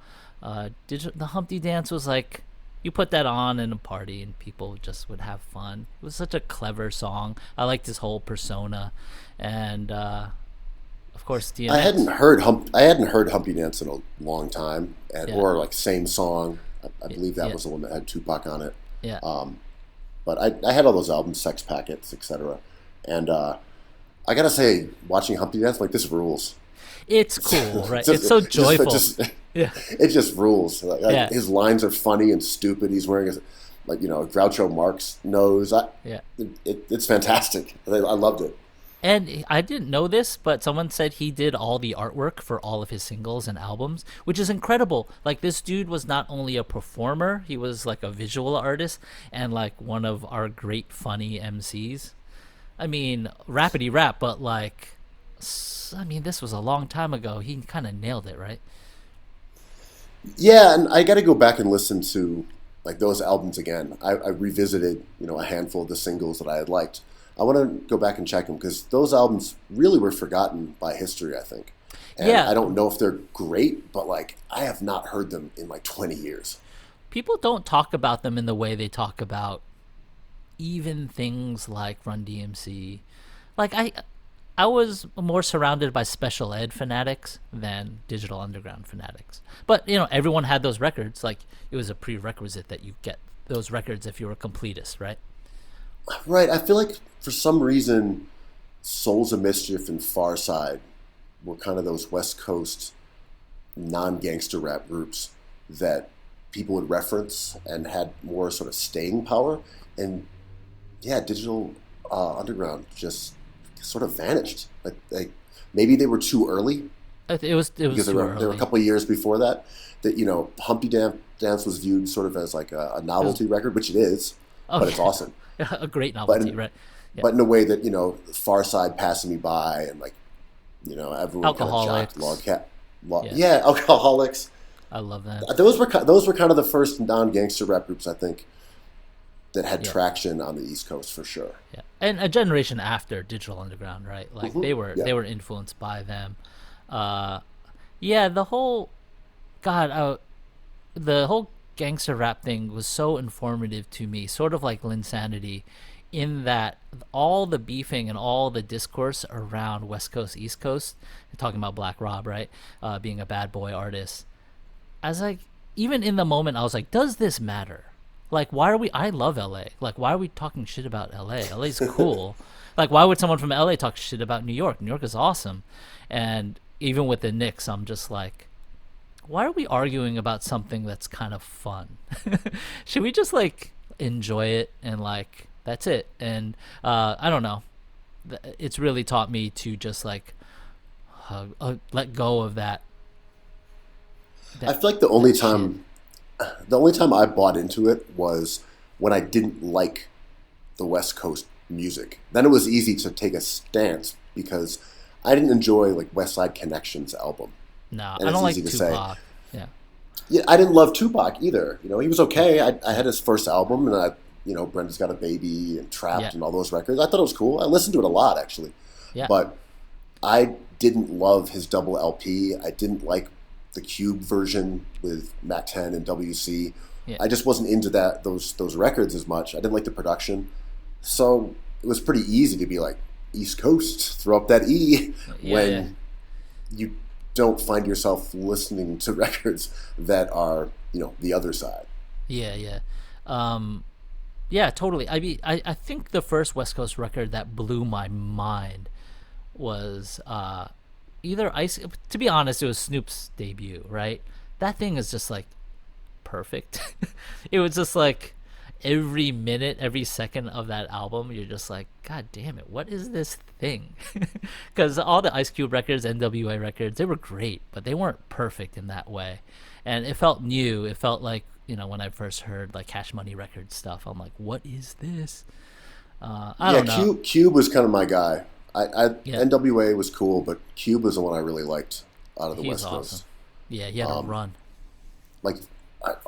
The Humpty Dance was like, you put that on in a party and people just would have fun. It was such a clever song. I liked his whole persona, and of course DMX. I hadn't heard Humpty Dance in a long time, or like Same Song. I believe that was the one that had Tupac on it. Yeah. But I had all those albums, Sex Packets, etc. And I gotta say, watching Humpty Dance, like, this rules. It's cool, right? It's so joyful. Yeah. It just rules. Yeah. His lines are funny and stupid. He's wearing a Groucho Marx nose. Yeah. It's fantastic. I loved it. And I didn't know this, but someone said he did all the artwork for all of his singles and albums, which is incredible. Like, this dude was not only a performer, he was like a visual artist and like one of our great funny MCs. I mean, rappity rap, but like, I mean, this was a long time ago. He kind of nailed it, right? Yeah, and I got to go back and listen to like those albums again. I revisited, a handful of the singles that I had liked. I want to go back and check them because those albums really were forgotten by history, I think. And Yeah. I don't know if they're great, but like I have not heard them in like 20 years. People don't talk about them in the way they talk about even things like Run DMC. Like, I was more surrounded by special ed fanatics than Digital Underground fanatics. But, everyone had those records. Like, it was a prerequisite that you get those records if you were a completist, right? Right. I feel like for some reason, Souls of Mischief and Far Side were kind of those West Coast non-gangster rap groups that people would reference and had more sort of staying power. And yeah, Digital Underground just sort of vanished. Like maybe they were too early. It was because too early. there were a couple of years before that Humpty Dance was viewed sort of as like a novelty record, which it is, but it's awesome. A great novelty, right? Yeah. But in a way that Far Side, Passing Me By, and like everyone Alcoholics. kind of jocked Alcoholics. I love that. Those were kind of the first non-gangster rap groups, I think, that had traction on the East Coast for sure. Yeah, and a generation after Digital Underground, right? Like they were influenced by them. The whole gangster rap thing was so informative to me, sort of like Linsanity, in that all the beefing and all the discourse around West Coast, East Coast, talking about Black Rob, right? Being a bad boy artist. I was like, even in the moment, I was like, does this matter? Like, I love LA. Like, why are we talking shit about LA? LA's cool. Like, why would someone from LA talk shit about New York? New York is awesome. And even with the Knicks, I'm just like, why are we arguing about something that's kind of fun? Should we just like enjoy it and like that's it? And I don't know. It's really taught me to just like let go of that. I feel like the only time I bought into it was when I didn't like the West Coast music. Then it was easy to take a stance because I didn't enjoy like West Side Connection's album. No, and I don't like to Tupac. Yeah, I didn't love Tupac either. He was okay. I had his first album, and Brenda's Got a Baby and Trapped and all those records. I thought it was cool. I listened to it a lot actually. Yeah. But I didn't love his double LP. I didn't like the Cube version with Mac 10 and WC. Yeah. I just wasn't into those records as much. I didn't like the production. So it was pretty easy to be like, East Coast, throw up that E when you don't find yourself listening to records that are, the other side. Yeah. Totally. I mean, I think the first West Coast record that blew my mind was either Ice. To be honest, it was Snoop's debut, right? That thing is just like perfect. It was just like every minute, every second of that album, you're just like, God damn it, what is this thing? Because all the Ice Cube records, NWA records, they were great, but they weren't perfect in that way. And it felt new. It felt like, when I first heard like Cash Money Records stuff, I'm like, what is this? I don't know. Cube was kind of my guy. NWA was cool, but Cube was the one I really liked out of the West Coast. Yeah, he had a run. Like,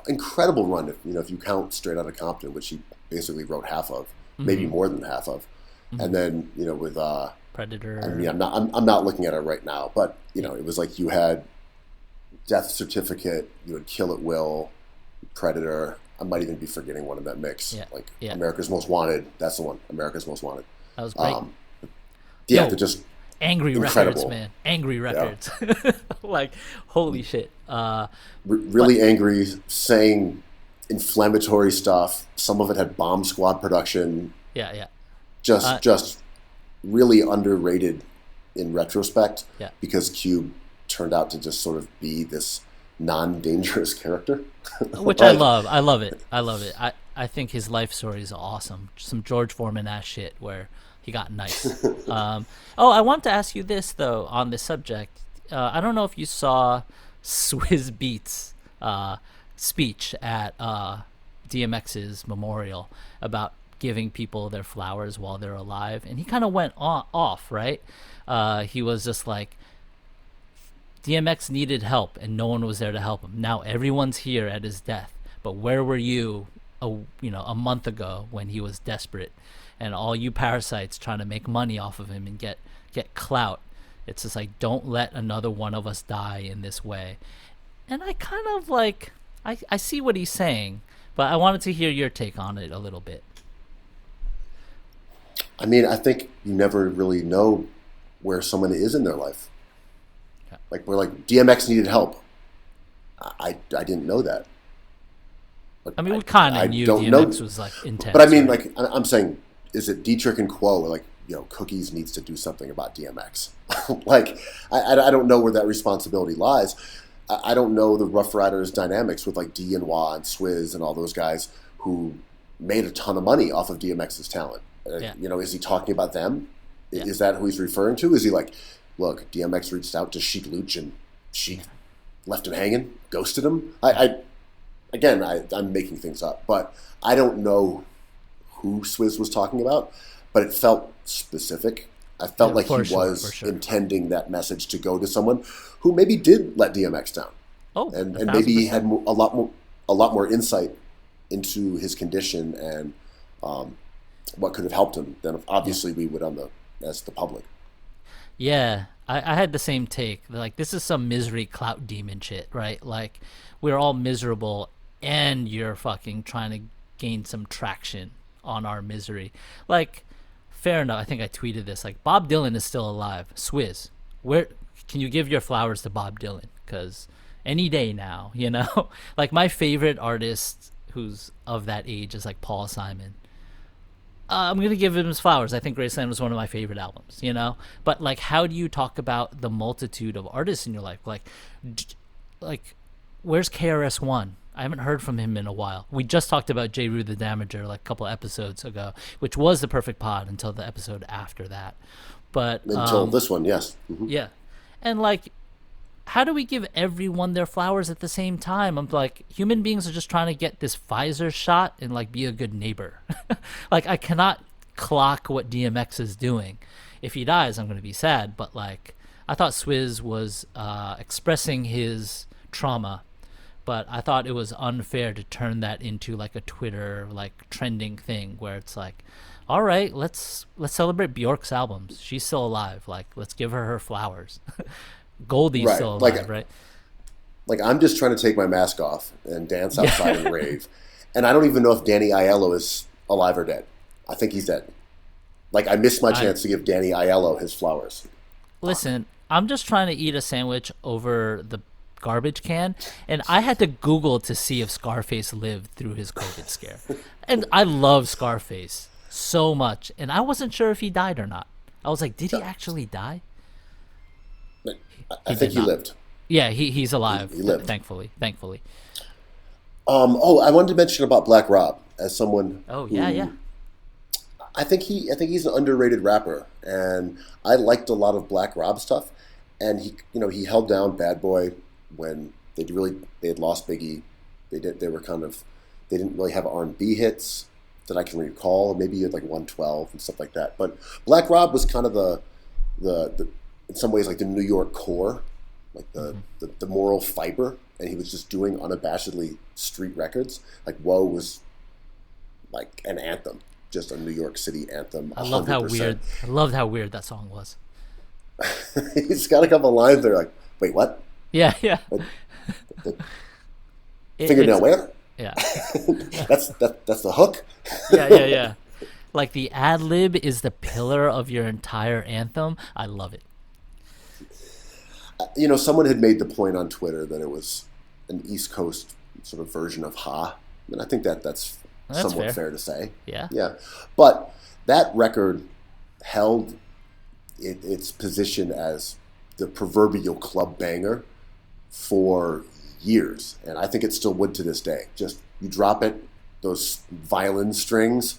incredible run if you count Straight Outta Compton, which he basically wrote half of, maybe more than half of, and then with Predator. I mean, I'm not looking at it right now, but it was like you had Death Certificate, you had Kill at Will, Predator. I might even be forgetting one in that mix. America's Most Wanted. That's the one. America's Most Wanted. That was great. They're just angry incredible. Records, man. Angry records. Like, holy shit. Really angry, saying inflammatory stuff. Some of it had Bomb Squad production. Yeah. Just really underrated in retrospect. Yeah. Because Cube turned out to just sort of be this non-dangerous character. Which I love. I love it. I think his life story is awesome. Some George Foreman ass shit where he got nice. I want to ask you this though on this subject. I don't know if you saw Swizz Beatz speech at DMX's memorial about giving people their flowers while they're alive, and he kind of went off, right? He was just like, DMX needed help and no one was there to help him. Now everyone's here at his death, but where were you a month ago when he was desperate, and all you parasites trying to make money off of him and get clout? It's just like, don't let another one of us die in this way. And I kind of like, I see what he's saying, but I wanted to hear your take on it a little bit. I mean, I think you never really know where someone is in their life. Yeah. Like, we're like, DMX needed help. I didn't know that. But I mean, we kind of knew DMX was like intense. But I mean, right? Like, I'm saying, is it Dietrich and Quo? Like, Cookies needs to do something about DMX. Like, I don't know where that responsibility lies. I don't know the Rough Riders dynamics with like D and Wah and Swizz and all those guys who made a ton of money off of DMX's talent. Yeah. Is he talking about them? Yeah. Is that who he's referring to? Is he like, look, DMX reached out to Sheek Luch and Sheek left him hanging, ghosted him? I'm making things up, but I don't know who Swizz was talking about, but it felt specific. I felt like he was intending that message to go to someone who maybe did let DMX down. Oh, and maybe he had a lot more insight into his condition and what could have helped him than obviously we would as the public. Yeah, I had the same take. Like, this is some misery clout demon shit, right? Like, we're all miserable and you're fucking trying to gain some traction on our misery. Like, fair enough. I think I tweeted this. Like, Bob Dylan is still alive. Swizz, where can you give your flowers to Bob Dylan? Because any day now, like, my favorite artist who's of that age is like Paul Simon. I'm going to give him his flowers. I think Graceland was one of my favorite albums, But, like, how do you talk about the multitude of artists in your life? Like, where's KRS-One? I haven't heard from him in a while. We just talked about J. Rue the Damager like a couple episodes ago, which was the perfect pod until the episode after that. But until this one, yes. Mm-hmm. Yeah. And, like, how do we give everyone their flowers at the same time? I'm like, human beings are just trying to get this Pfizer shot and like be a good neighbor. Like, I cannot clock what DMX is doing. If he dies, I'm going to be sad. But like, I thought Swizz was expressing his trauma, but I thought it was unfair to turn that into like a Twitter like trending thing where it's like, all right, let's celebrate Bjork's albums. She's still alive. Like, let's give her flowers. Goldie's still alive, right? Like, I'm just trying to take my mask off and dance outside and rave. And I don't even know if Danny Aiello is alive or dead. I think he's dead. Like, I missed my chance to give Danny Aiello his flowers. Listen, I'm just trying to eat a sandwich over the garbage can, and I had to Google to see if Scarface lived through his COVID scare. And I love Scarface so much, and I wasn't sure if he died or not. I was like, did he actually die? I think he lived. Yeah, he's alive. He lived. Thankfully. I wanted to mention about Black Rob as someone. Oh yeah. I think he's an underrated rapper, and I liked a lot of Black Rob stuff. And he held down Bad Boy when they had lost Biggie. They didn't really have R&B hits that I can recall. Maybe he had like 112 and stuff like that. But Black Rob was kind of the in some ways like the New York core, like the moral fiber, and he was just doing unabashedly street records. Like, Whoa was like an anthem, just a New York City anthem. I loved how weird that song was. He's got a couple lines there like, wait, what? Yeah. Fingernail where? Yeah. That's the hook? Yeah. Like, the ad lib is the pillar of your entire anthem. I love it. Someone had made the point on Twitter that it was an East Coast sort of version of Ha. And I think that's somewhat fair to say. Yeah. Yeah. But that record held its position as the proverbial club banger for years, and I think it still would to this day. Just you drop it, those violin strings,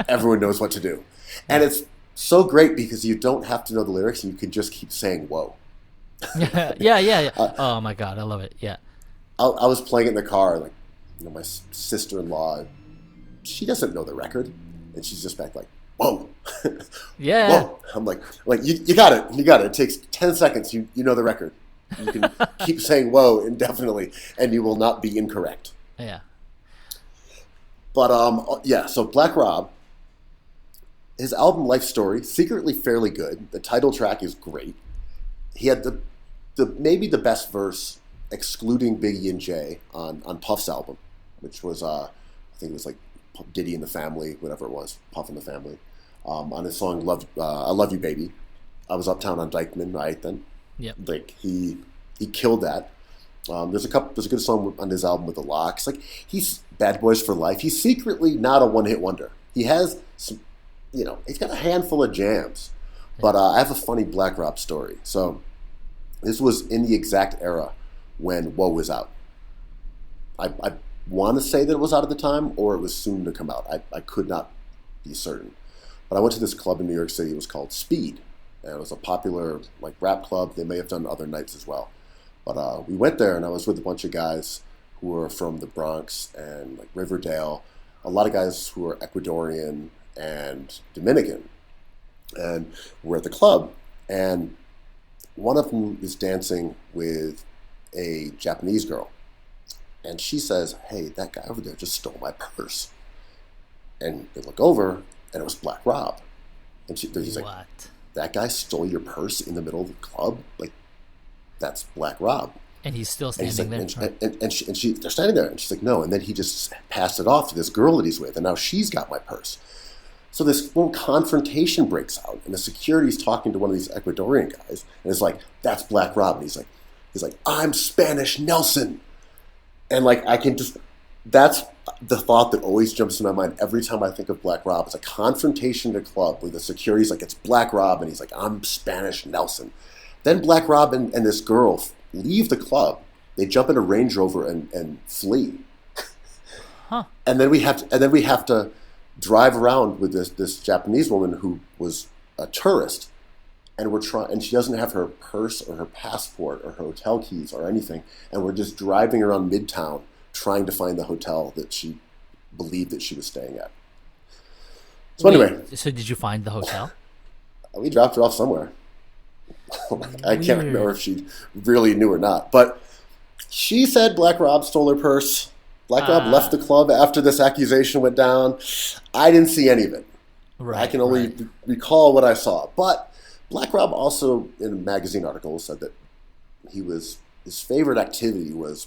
everyone knows what to do. And it's so great because you don't have to know the lyrics and you can just keep saying whoa. Yeah. Oh my God, I love it. Yeah. I was playing it in the car, like, my sister-in-law, she doesn't know the record, and she's just back like, whoa. Yeah. Whoa. I'm like you got it. You got it. It takes 10 seconds. You know the record. You can keep saying whoa indefinitely, and you will not be incorrect. Yeah. But so Black Rob, his album Life Story, secretly fairly good. The title track is great. He had the maybe the best verse, excluding Biggie and Jay, on Puff's album, which was I think it was like Diddy and the Family, whatever it was, Puff and the Family, on his song I Love You Baby. I was uptown on Dykeman, right then. Yep. Like he killed that. There's a good song on his album with the Locks. Like, he's Bad Boys for Life. He's secretly not a one-hit wonder. He has some, he's got a handful of jams. But I have a funny Black Rob story. So this was in the exact era when Whoa was out. I want to say that it was out at the time, or it was soon to come out. I could not be certain. But I went to this club in New York City. It was called Speed. And it was a popular rap club. They may have done other nights as well. But we went there, and I was with a bunch of guys who were from the Bronx and Riverdale. A lot of guys who were Ecuadorian and Dominican. And we're at the club, and one of them is dancing with a Japanese girl. And she says, "Hey, that guy over there just stole my purse." And they look over, and it was Black Rob. And he's like, "What? That guy stole your purse in the middle of the club? Like, that's Black Rob." And he's still standing there. And they're standing there, and she's like, "No." And then he just passed it off to this girl that he's with, and now she's got my purse. So this whole confrontation breaks out, and the security's talking to one of these Ecuadorian guys, and it's like, "That's Black Rob." And he's like, "I'm Spanish Nelson." And that's the thought that always jumps in my mind every time I think of Black Rob. It's a confrontation at a club where the security's like, "It's Black Rob," and he's like, "I'm Spanish Nelson." Then Black Rob and this girl leave the club. They jump in a Range Rover and flee. Huh. And then we have to drive around with this Japanese woman who was a tourist, and she doesn't have her purse or her passport or her hotel keys or anything, and we're just driving around Midtown trying to find the hotel that she believed that she was staying at. So anyway, so did you find the hotel? We dropped her off somewhere. I can't remember if she really knew or not, but she said Black Rob stole her purse. Black Rob left the club after this accusation went down. I didn't see any of it. Right, I can only recall what I saw. But Black Rob also, in a magazine article, said that his favorite activity was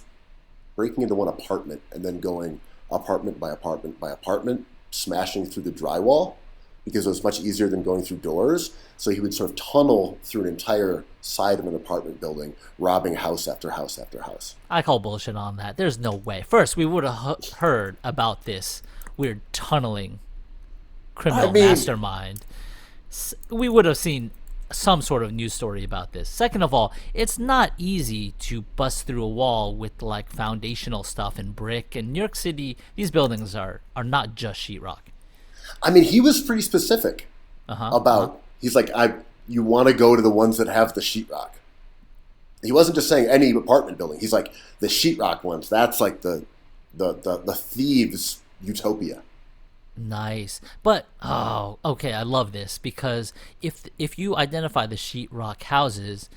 breaking into one apartment and then going apartment by apartment by apartment, smashing through the drywall, because it was much easier than going through doors. So he would sort of tunnel through an entire side of an apartment building, robbing house after house after house. I call bullshit on that. There's no way. First, we would have heard about this weird tunneling criminal mastermind. We would have seen some sort of news story about this. Second of all, it's not easy to bust through a wall with foundational stuff and brick. In New York City, these buildings are not just sheetrock. I mean, he was pretty specific about. He's like, you want to go to the ones that have the sheetrock. He wasn't just saying any apartment building. He's like, the sheetrock ones. That's like the thieves' utopia. Nice. But okay, I love this, because if you identify the sheetrock houses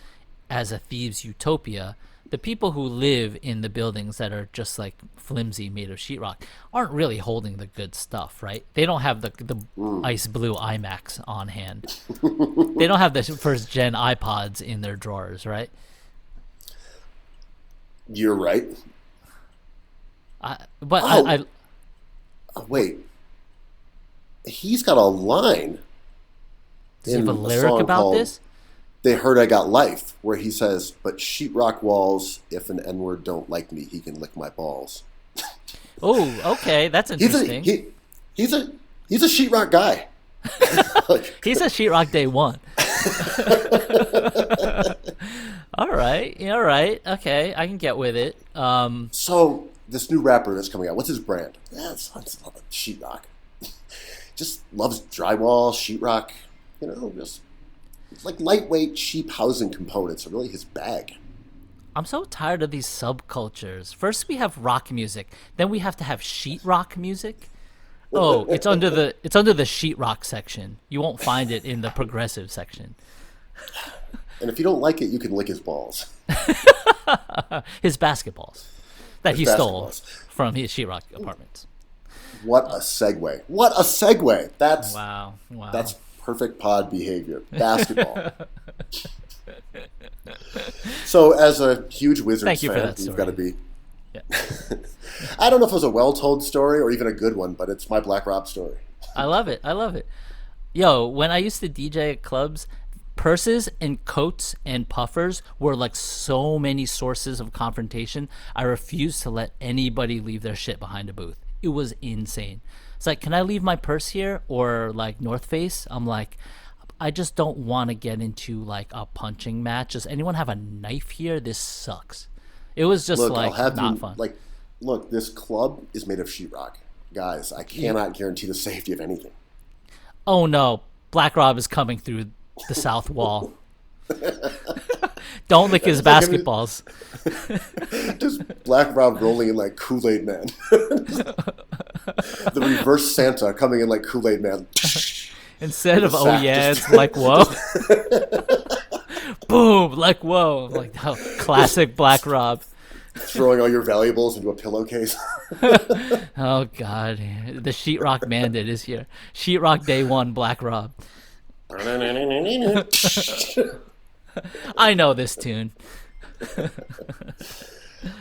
as a thieves' utopia, the people who live in the buildings that are just flimsy, made of sheetrock, aren't really holding the good stuff, right? They don't have the ice blue iMacs on hand. They don't have the first gen iPods in their drawers, right? You're right. Wait. He's got a line. Does he have a lyric about this? "They Heard I Got Life," where he says, "But sheetrock walls, if an N-word don't like me, he can lick my balls." Oh, okay, that's interesting. He's a sheetrock guy. He's a sheetrock day one. All right, all right, okay, I can get with it. So this new rapper that's coming out, what's his brand? Yeah, it's Sheetrock. Just loves drywall, sheetrock. Just like lightweight, cheap housing components are really his bag. I'm so tired of these subcultures. First we have rock music, then we have to have sheetrock music. Oh, it's under the sheetrock section. You won't find it in the progressive section. And if you don't like it, you can lick his balls. His basketballs that he stole from his sheetrock apartments. What a segue! What a segue! That's wow. That's perfect pod behavior. Basketball. So, as a huge Wizards fan, you've got to be. Yeah. I don't know if it was a well-told story or even a good one, but it's my Black Rob story. I love it. Yo, when I used to DJ at clubs, purses and coats and puffers were like so many sources of confrontation. I refused to let anybody leave their shit behind a booth. It was insane. It's like, can I leave my purse here? Or like North Face? I'm like, I just don't want to get into like a punching match. Does anyone have a knife here? This sucks. It was just not fun. Like, look, this club is made of sheetrock. Guys, I cannot guarantee the safety of anything. Oh no, Black Rob is coming through the south wall. Don't lick his basketballs. Just Black Rob rolling in like Kool-Aid Man. The reverse Santa coming in like Kool-Aid Man. Instead of oh yeah, it's like whoa. Boom, like whoa. Like oh, classic Black Rob. Throwing all your valuables into a pillowcase. Oh god, the Sheetrock Bandit is here. Sheetrock Day 1, Black Rob. I know this tune.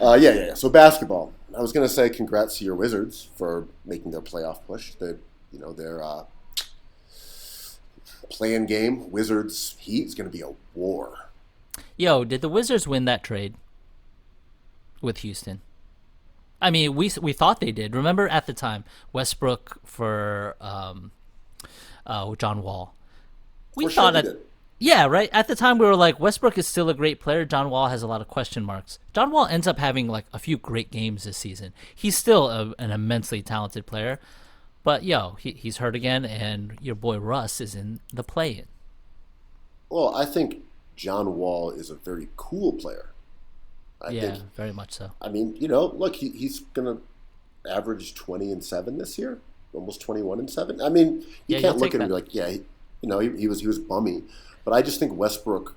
Yeah. So basketball. I was gonna say congrats to your Wizards for making their playoff push. Their play-in game, Wizards Heat, is gonna be a war. Yo, did the Wizards win that trade with Houston? I mean, we thought they did. Remember at the time, Westbrook for John Wall. We thought that. Yeah, right? At the time, we were like, Westbrook is still a great player. John Wall has a lot of question marks. John Wall ends up having like a few great games this season. He's still an immensely talented player. But, he's hurt again, and your boy Russ is in the play-in. Well, I think John Wall is a very cool player. I think, very much so. I mean, look, he's going to average 20-7 this year, almost 21-7. I mean, you can't look at him and be like, he was bummy. But I just think Westbrook,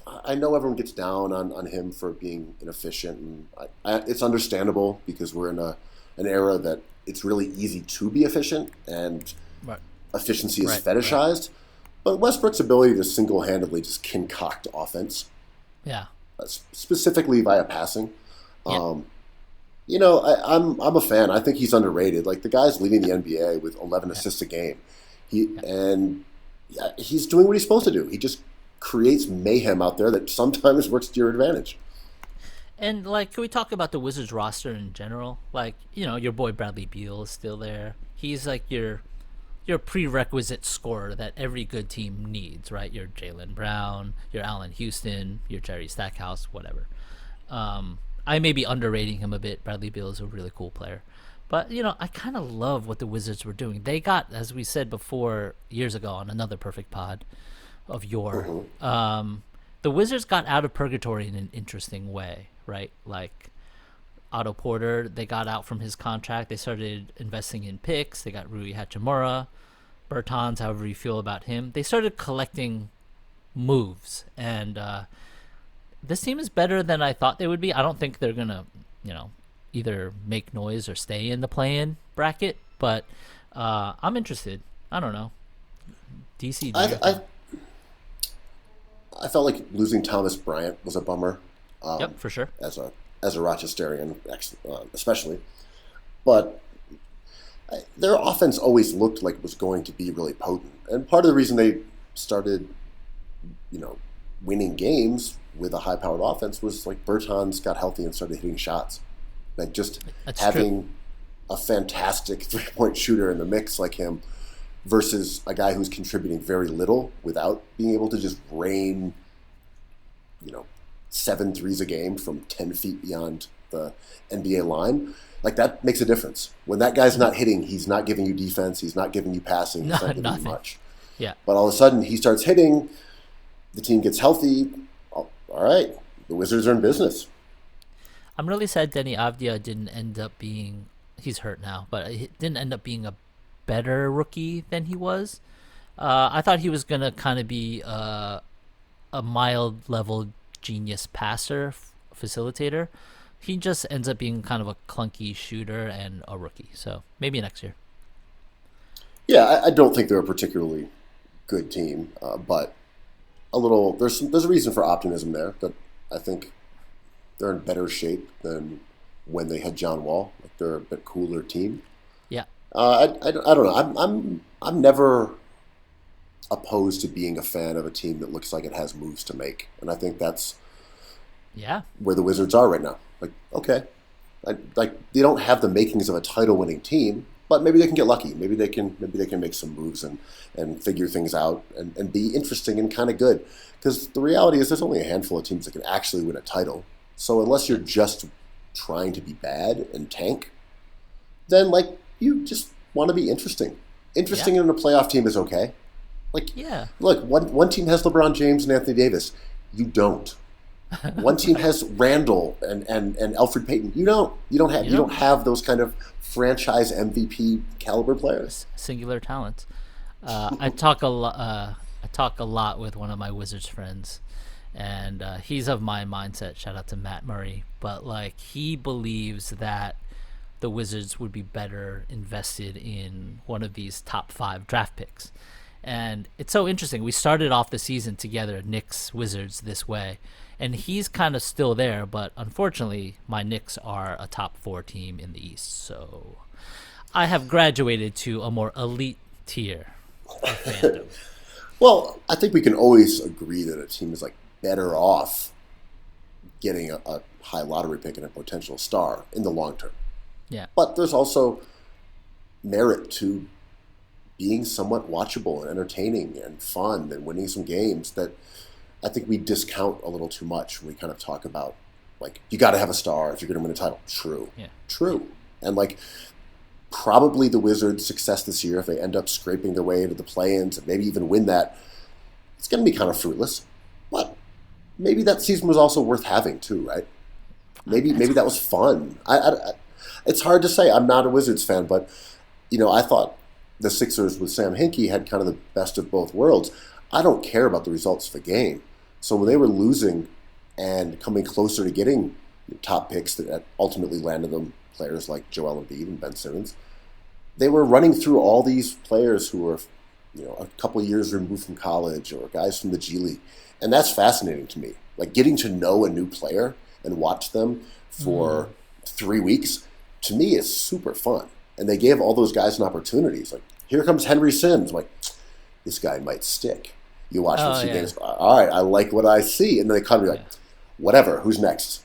I know everyone gets down on him for being inefficient. And it's understandable because we're in an era that it's really easy to be efficient and efficiency is fetishized. Right. But Westbrook's ability to single-handedly just concoct offense. Yeah. Specifically via passing. Yeah. I'm a fan. I think he's underrated. Like, the guy's leading the NBA with 11 assists a game. He's doing what he's supposed to do. He just creates mayhem out there that sometimes works to your advantage. And, like, can we talk about the Wizards roster in general? Like, your boy Bradley Beal is still there. He's like your prerequisite scorer that every good team needs, right? Your Jaylen Brown, your Allen Houston, your Jerry Stackhouse, whatever. I may be underrating him a bit. Bradley Beal is a really cool player. But, I kind of love what the Wizards were doing. They got, as we said before, years ago on another perfect pod of yore, the Wizards got out of purgatory in an interesting way, right? Like, Otto Porter, they got out from his contract. They started investing in picks. They got Rui Hachimura, Bertans, however you feel about him. They started collecting moves. And this team is better than I thought they would be. I don't think they're going to, either make noise or stay in the play-in bracket. But I'm interested. I don't know. DC. I felt like losing Thomas Bryant was a bummer. Yep, for sure. As a Rochesterian, especially. But their offense always looked like it was going to be really potent. And part of the reason they started, winning games with a high-powered offense was like Bertans got healthy and started hitting shots. Like just having a fantastic three-point shooter in the mix like him versus a guy who's contributing very little without being able to just rain, 7 threes a game from 10 feet beyond the NBA line, like that makes a difference. When that guy's not hitting, he's not giving you defense, he's not giving you passing, he's not giving you much. Yeah. But all of a sudden, he starts hitting, the team gets healthy. All right, the Wizards are in business. I'm really sad Denny Avdia didn't end up being, he's hurt now, but he didn't end up being a better rookie than he was. I thought he was going to kind of be a mild level genius passer, facilitator. He just ends up being kind of a clunky shooter and a rookie. So maybe next year. Yeah, I don't think they're a particularly good team, but there's a reason for optimism there. That I think they're in better shape than when they had John Wall. Like they're a bit cooler team. Yeah. I don't know. I'm never opposed to being a fan of a team that looks like it has moves to make, and I think that's where the Wizards are right now. Like, okay, they don't have the makings of a title-winning team, but maybe they can get lucky. Maybe they can make some moves and figure things out and be interesting and kind of good. Because the reality is, there's only a handful of teams that can actually win a title. So unless you're just trying to be bad and tank, then like you just want to be interesting. Interesting in a playoff team is okay. Like, look, one team has LeBron James and Anthony Davis. You don't. One team has Randall and Elfrid Payton. You don't have those kind of franchise MVP caliber players. Singular talent. I talk a lot with one of my Wizards friends, and he's of my mindset. Shout out to Matt Murray. But like he believes that the Wizards would be better invested in one of these top 5 draft picks. And it's so interesting. We started off the season together, Knicks Wizards, this way. And he's kind of still there, but unfortunately, my Knicks are a top 4 team in the East. So I have graduated to a more elite tier of fandom. Well, I think we can always agree that a team is like better off getting a high lottery pick and a potential star in the long term. Yeah. But there's also merit to being somewhat watchable and entertaining and fun and winning some games that I think we discount a little too much when we kind of talk about, like, you got to have a star if you're going to win a title. True. Yeah. True. And, like, probably the Wizards' success this year, if they end up scraping their way into the play-ins and maybe even win that, it's going to be kind of fruitless. But maybe that season was also worth having, too, right? Maybe that was fun. It's hard to say. I'm not a Wizards fan, but, I thought the Sixers with Sam Hinkie had kind of the best of both worlds. I don't care about the results of the game. So when they were losing and coming closer to getting top picks that ultimately landed them players like Joel Embiid and Ben Simmons, they were running through all these players who were, a couple of years removed from college or guys from the G League. And that's fascinating to me. Like getting to know a new player and watch them for 3 weeks, to me is super fun. And they gave all those guys an opportunity. It's like, here comes Henry Sims. I'm like, this guy might stick. You watch him see games. All right, I like what I see. And then they come to me like, whatever, who's next?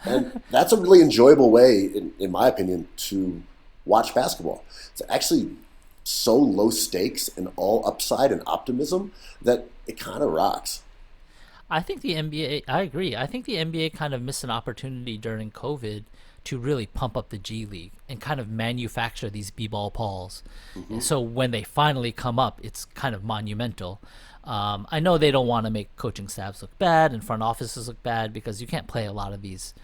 And that's a really enjoyable way, in my opinion, to watch basketball. It's actually so low stakes and all upside and optimism that it kind of rocks. I think the NBA, I agree. I think the NBA kind of missed an opportunity during COVID to really pump up the G League and kind of manufacture these B-ball Pauls. Mm-hmm. So when they finally come up, it's kind of monumental. I know they don't want to make coaching staffs look bad and front offices look bad because you can't play a lot of these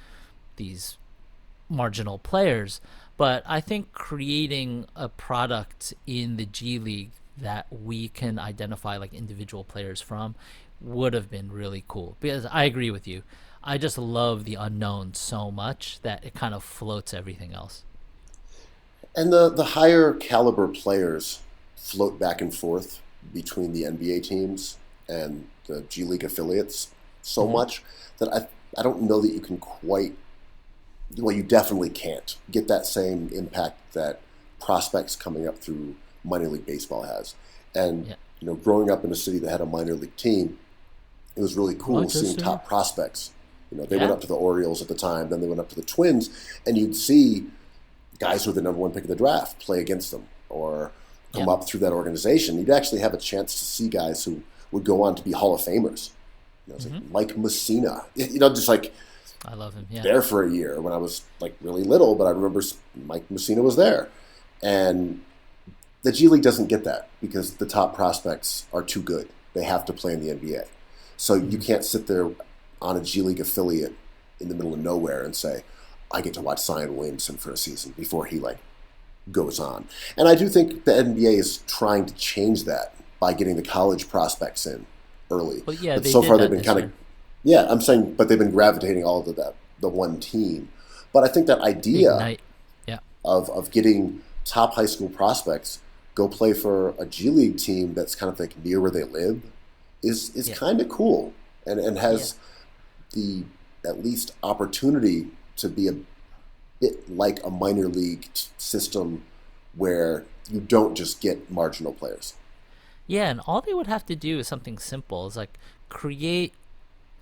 marginal players. But I think creating a product in the G League that we can identify like individual players from would have been really cool. Because I agree with you. I just love the unknown so much that it kind of floats everything else. And the higher caliber players float back and forth between the NBA teams and the G League affiliates so much that I don't know that you can quite, well, you definitely can't get that same impact that prospects coming up through minor league baseball has. And, growing up in a city that had a minor league team, it was really cool seeing top prospects. They went up to the Orioles at the time, then they went up to the Twins, and you'd see guys who were the number 1 pick of the draft play against them or come up through that organization. You'd actually have a chance to see guys who would go on to be Hall of Famers. It's like Mike Messina, just like I love him. Yeah. there for a year when I was like really little, but I remember Mike Messina was there, and the G League doesn't get that because the top prospects are too good. They have to play in the NBA, so you can't sit there on a G League affiliate in the middle of nowhere and say, I get to watch Zion Williamson for a season before he like goes on. And I do think the NBA is trying to change that by getting the college prospects in early. But yeah, so far they've been kind of I'm saying, but they've been gravitating all to the one team. But I think that idea of getting top high school prospects go play for a G League team that's kind of like near where they live is kind of cool and has the at least opportunity to be a bit like a minor league system where you don't just get marginal players. Yeah, and all they would have to do is something simple. Is like create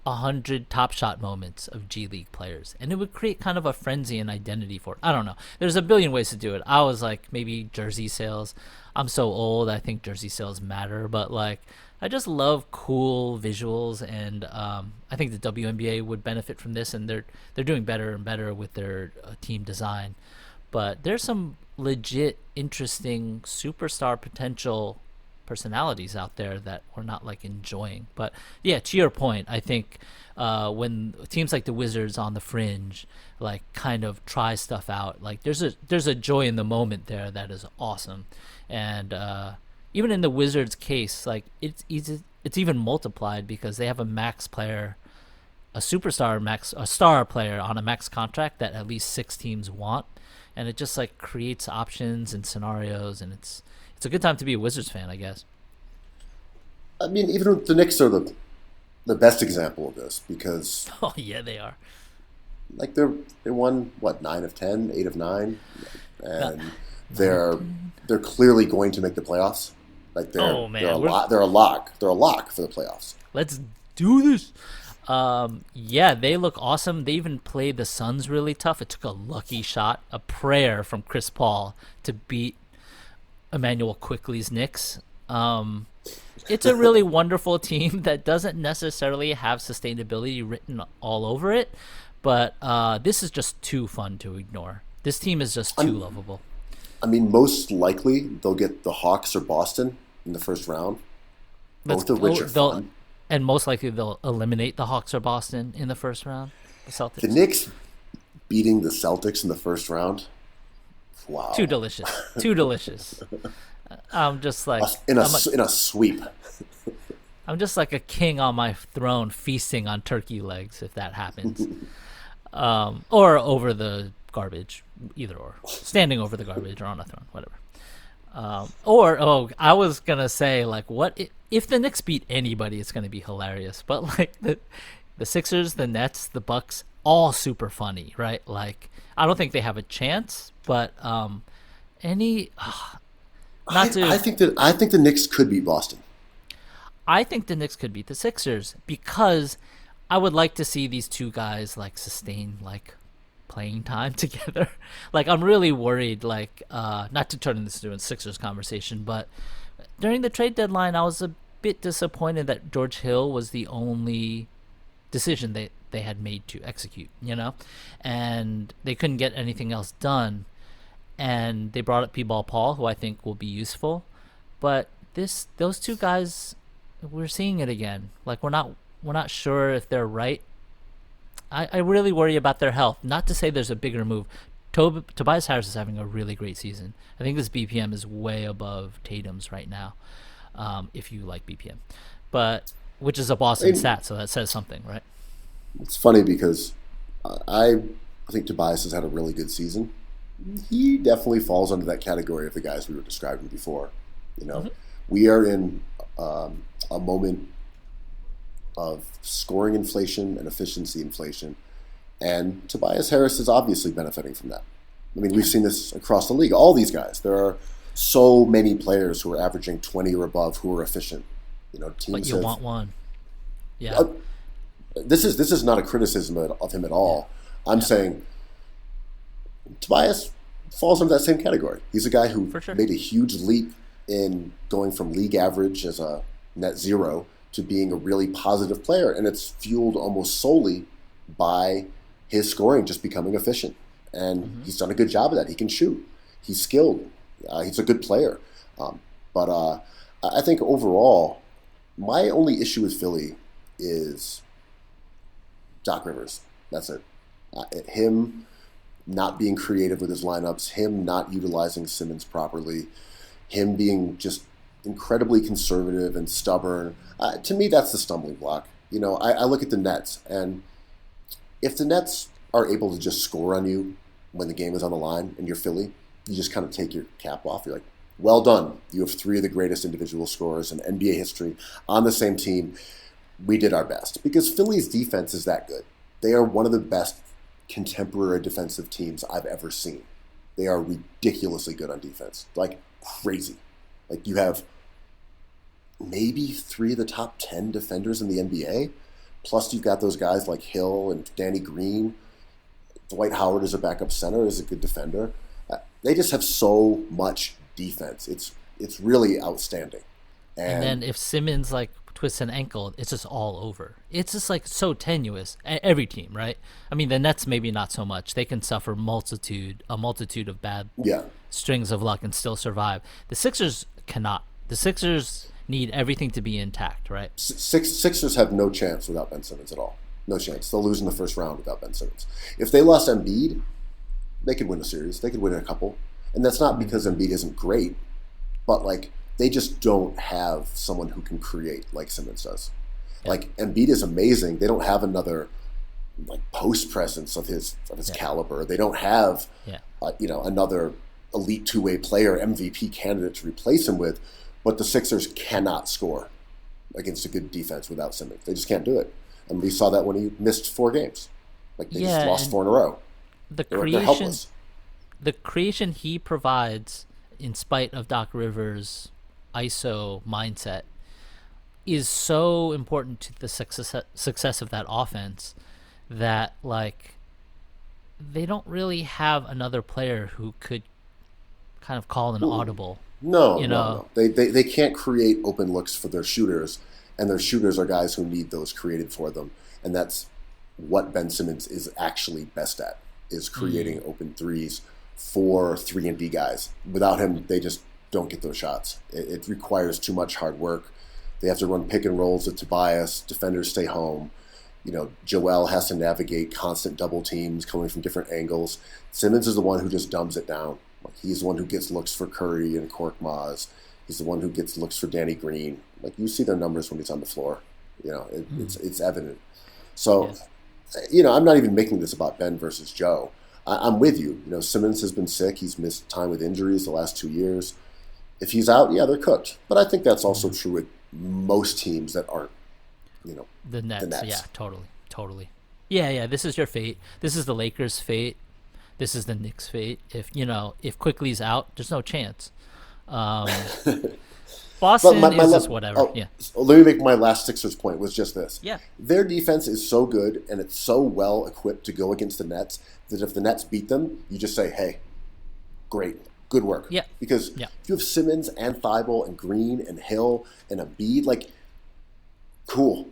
100 Top Shot moments of G League players, and it would create kind of a frenzy and identity for it. I don't know. There's a billion ways to do it. I was like, maybe jersey sales. I'm so old, I think jersey sales matter, but like, I just love cool visuals, and I think the WNBA would benefit from this, and they're doing better and better with their team design. But there's some legit, interesting superstar potential personalities out there that we're not like enjoying. But yeah, to your point, I think when teams like the Wizards on the fringe like kind of try stuff out, like there's a joy in the moment there that is awesome. And even in the Wizards case, like it's even multiplied because they have a max player, a star player on a max contract that at least 6 teams want, and it just like creates options and scenarios, and it's a good time to be a Wizards fan, I guess. I mean, even the Knicks are the best example of this because oh yeah, they are. Like they won 9 of 10, 8 of 9, and they're clearly going to make the playoffs. Like they're a lock. They're a lock for the playoffs. Let's do this. Yeah, they look awesome. They even played the Suns really tough. It took a lucky shot, a prayer from Chris Paul to beat Emmanuel Quickley's Knicks. It's a really wonderful team that doesn't necessarily have sustainability written all over it, but this is just too fun to ignore. This team is just too lovable. I mean, most likely they'll get the Hawks or Boston in the first round, both of which are fun. And most likely they'll eliminate the Hawks or Boston in the first round. The Celtics. The Knicks beating the Celtics in the first round. Wow. Too delicious. Too delicious. I'm just like in a sweep. I'm just like a king on my throne feasting on turkey legs if that happens. Or over the garbage, either or. Standing over the garbage or on a throne, whatever. I was gonna say, like, what if the Knicks beat anybody? It's gonna be hilarious. But like the Sixers, the Nets, the Bucks, all super funny, right? Like, I don't think they have a chance, but I think the Knicks could beat Boston. I think the Knicks could beat the Sixers because I would like to see these two guys like sustain like playing time together. Like, I'm really worried, like, not to turn this into a Sixers conversation, but during the trade deadline, I was a bit disappointed that George Hill was the only decision they had made to execute, and they couldn't get anything else done. And they brought up P-Ball Paul, who I think will be useful. But those two guys, we're seeing it again. Like, we're not sure if they're right. I really worry about their health. Not to say there's a bigger move. Tobias Harris is having a really great season. I think this BPM is way above Tatum's right now, if you like BPM. But which is a Boston stat, so that says something, right? It's funny because I think Tobias has had a really good season. He definitely falls under that category of the guys we were describing before. We are in a moment of scoring inflation and efficiency inflation, and Tobias Harris is obviously benefiting from that. I mean, we've seen this across the league. All these guys, there are so many players who are averaging 20 or above who are efficient. Teams. But you want one, yeah. This is not a criticism of him at all. I'm saying Tobias falls into that same category. He's a guy who made a huge leap in going from league average as a net zero to being a really positive player, and it's fueled almost solely by his scoring just becoming efficient. And he's done a good job of that. He can shoot. He's skilled. He's a good player. But I think overall, my only issue with Philly is Doc Rivers. That's it. Him not being creative with his lineups, him not utilizing Simmons properly, him being just incredibly conservative and stubborn. To me, that's the stumbling block. I look at the Nets, and if the Nets are able to just score on you when the game is on the line and you're Philly, you just kind of take your cap off. You're like, well done. You have three of the greatest individual scorers in NBA history on the same team. We did our best. Because Philly's defense is that good. They are one of the best contemporary defensive teams I've ever seen. They are ridiculously good on defense. Like, crazy. Like, you have maybe 3 of the top 10 defenders in the NBA. Plus, you've got those guys like Hill and Danny Green. Dwight Howard is a backup center, is a good defender. They just have so much defense. It's really outstanding. And then if Simmons like twists an ankle, it's just all over. It's just like so tenuous. Every team, right? I mean, the Nets maybe not so much. They can suffer a multitude of bad strings of luck and still survive. The Sixers cannot. The Sixers need everything to be intact, right? Sixers have no chance without Ben Simmons at all. No chance. They'll lose in the first round without Ben Simmons. If they lost Embiid, they could win a series. They could win a couple. And that's not because Embiid isn't great, but like they just don't have someone who can create like Simmons does. Yeah. Like Embiid is amazing. They don't have another like post presence of his caliber. They don't have another elite two-way player, MVP candidate to replace him with. But the Sixers cannot score against a good defense without Simmons. They just can't do it. And we saw that when he missed 4 games. Like they just lost 4 in a row. They're helpless. The creation he provides, in spite of Doc Rivers' ISO mindset, is so important to the success of that offense that like they don't really have another player who could kind of call an audible. No. They can't create open looks for their shooters, and their shooters are guys who need those created for them, and that's what Ben Simmons is actually best at, is creating open threes for 3-and-D guys. Without him, they just don't get those shots. It requires too much hard work. They have to run pick and rolls with Tobias. Defenders stay home. Joel has to navigate constant double teams coming from different angles. Simmons is the one who just dumbs it down. Like he's the one who gets looks for Curry and Korkmaz. He's the one who gets looks for Danny Green. Like you see their numbers when he's on the floor. It's evident. So, I'm not even making this about Ben versus Joe. I'm with you. Simmons has been sick. He's missed time with injuries the last 2 years. If he's out, they're cooked. But I think that's also true with most teams that aren't, the Nets. Yeah, totally. Yeah. This is your fate. This is the Lakers' fate. This is the Knicks' fate. If Quickly's out, there's no chance. Boston is just whatever. Let me make my last Sixers point was just this. Yeah. Their defense is so good and it's so well equipped to go against the Nets that if the Nets beat them, you just say, hey, great, good work. Yeah. Because if you have Simmons and Thibault and Green and Hill and Embiid, like, cool.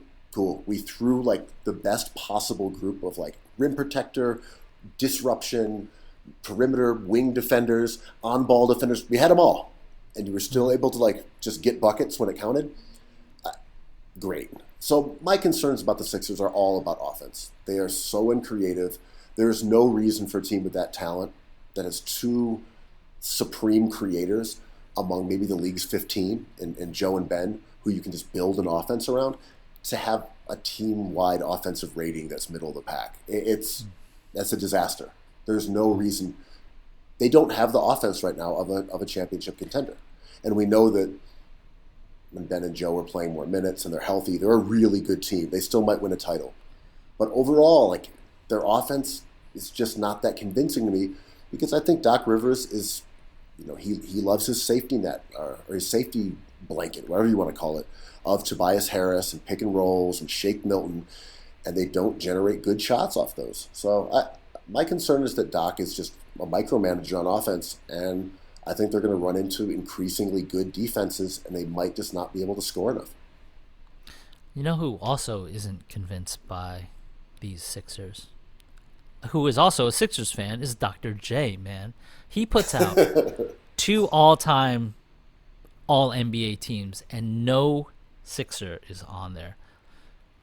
We threw like the best possible group of like rim protector, disruption, perimeter, wing defenders, on-ball defenders. We had them all. And you were still able to like just get buckets when it counted. Great. So my concerns about the Sixers are all about offense. They are so uncreative. There's no reason for a team with that talent that has 2 supreme creators among maybe the league's 15 and Joe and Ben, who you can just build an offense around, to have a team-wide offensive rating that's middle of the pack. That's a disaster. There's no reason. They don't have the offense right now of a championship contender. And we know that when Ben and Joe are playing more minutes and they're healthy, they're a really good team. They still might win a title. But overall, like, their offense is just not that convincing to me, because I think Doc Rivers is, he loves his safety net or his safety blanket, whatever you want to call it, of Tobias Harris and pick and rolls and Shake Milton, and they don't generate good shots off those. So my concern is that Doc is just a micromanager on offense, and I think they're going to run into increasingly good defenses, and they might just not be able to score enough. You know who also isn't convinced by these Sixers? Who is also a Sixers fan is Dr. J, man. He puts out 2 all-time All-NBA teams, and no Sixer is on there.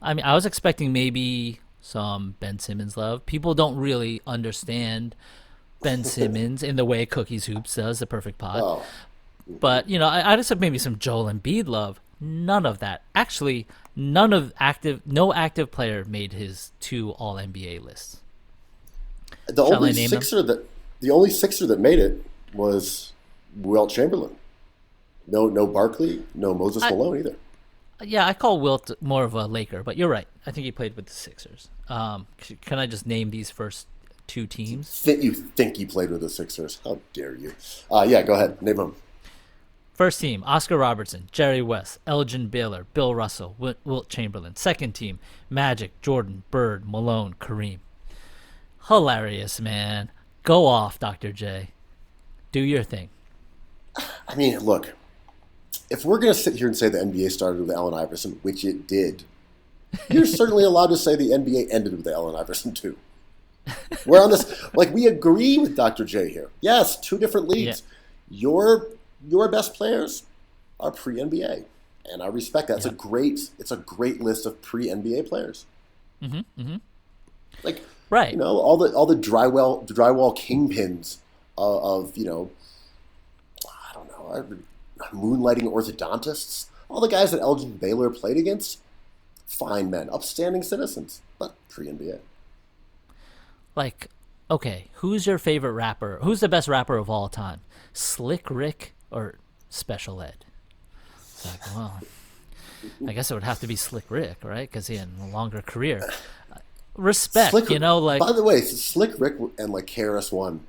I mean, I was expecting maybe some Ben Simmons love. People don't really understand Ben Simmons in the way Cookies Hoops does, the perfect pod. Oh. But, I'd expect maybe some Joel Embiid love. None of that. Actually, no active player made his 2 All-NBA lists. The only Sixer that made it was Wilt Chamberlain. No Barkley, no Moses Malone either. Yeah, I call Wilt more of a Laker, but you're right. I think he played with the Sixers. Can I just name these first 2 teams? You think he played with the Sixers? How dare you? Yeah, go ahead. Name them. First team, Oscar Robertson, Jerry West, Elgin Baylor, Bill Russell, Wilt Chamberlain. Second team, Magic, Jordan, Bird, Malone, Kareem. Hilarious, man. Go off, Dr. J. Do your thing. I mean, look, if we're going to sit here and say the NBA started with Allen Iverson, which it did, you're certainly allowed to say the NBA ended with Allen Iverson, too. We're on this, we agree with Dr. J here. Yes, 2 different leagues. Yeah. Your best players are pre-NBA, and I respect that. Yeah. It's a great list of pre-NBA players. Mm-hmm, mm-hmm. Right. All the drywall kingpins of I don't know, moonlighting orthodontists, all the guys that Elgin Baylor played against, fine men, upstanding citizens, but pre-NBA. Okay, who's your favorite rapper? Who's the best rapper of all time? Slick Rick or Special Ed? It's well, I guess it would have to be Slick Rick, right? Because he had a longer career. Respect, By the way, Slick Rick and KRS-One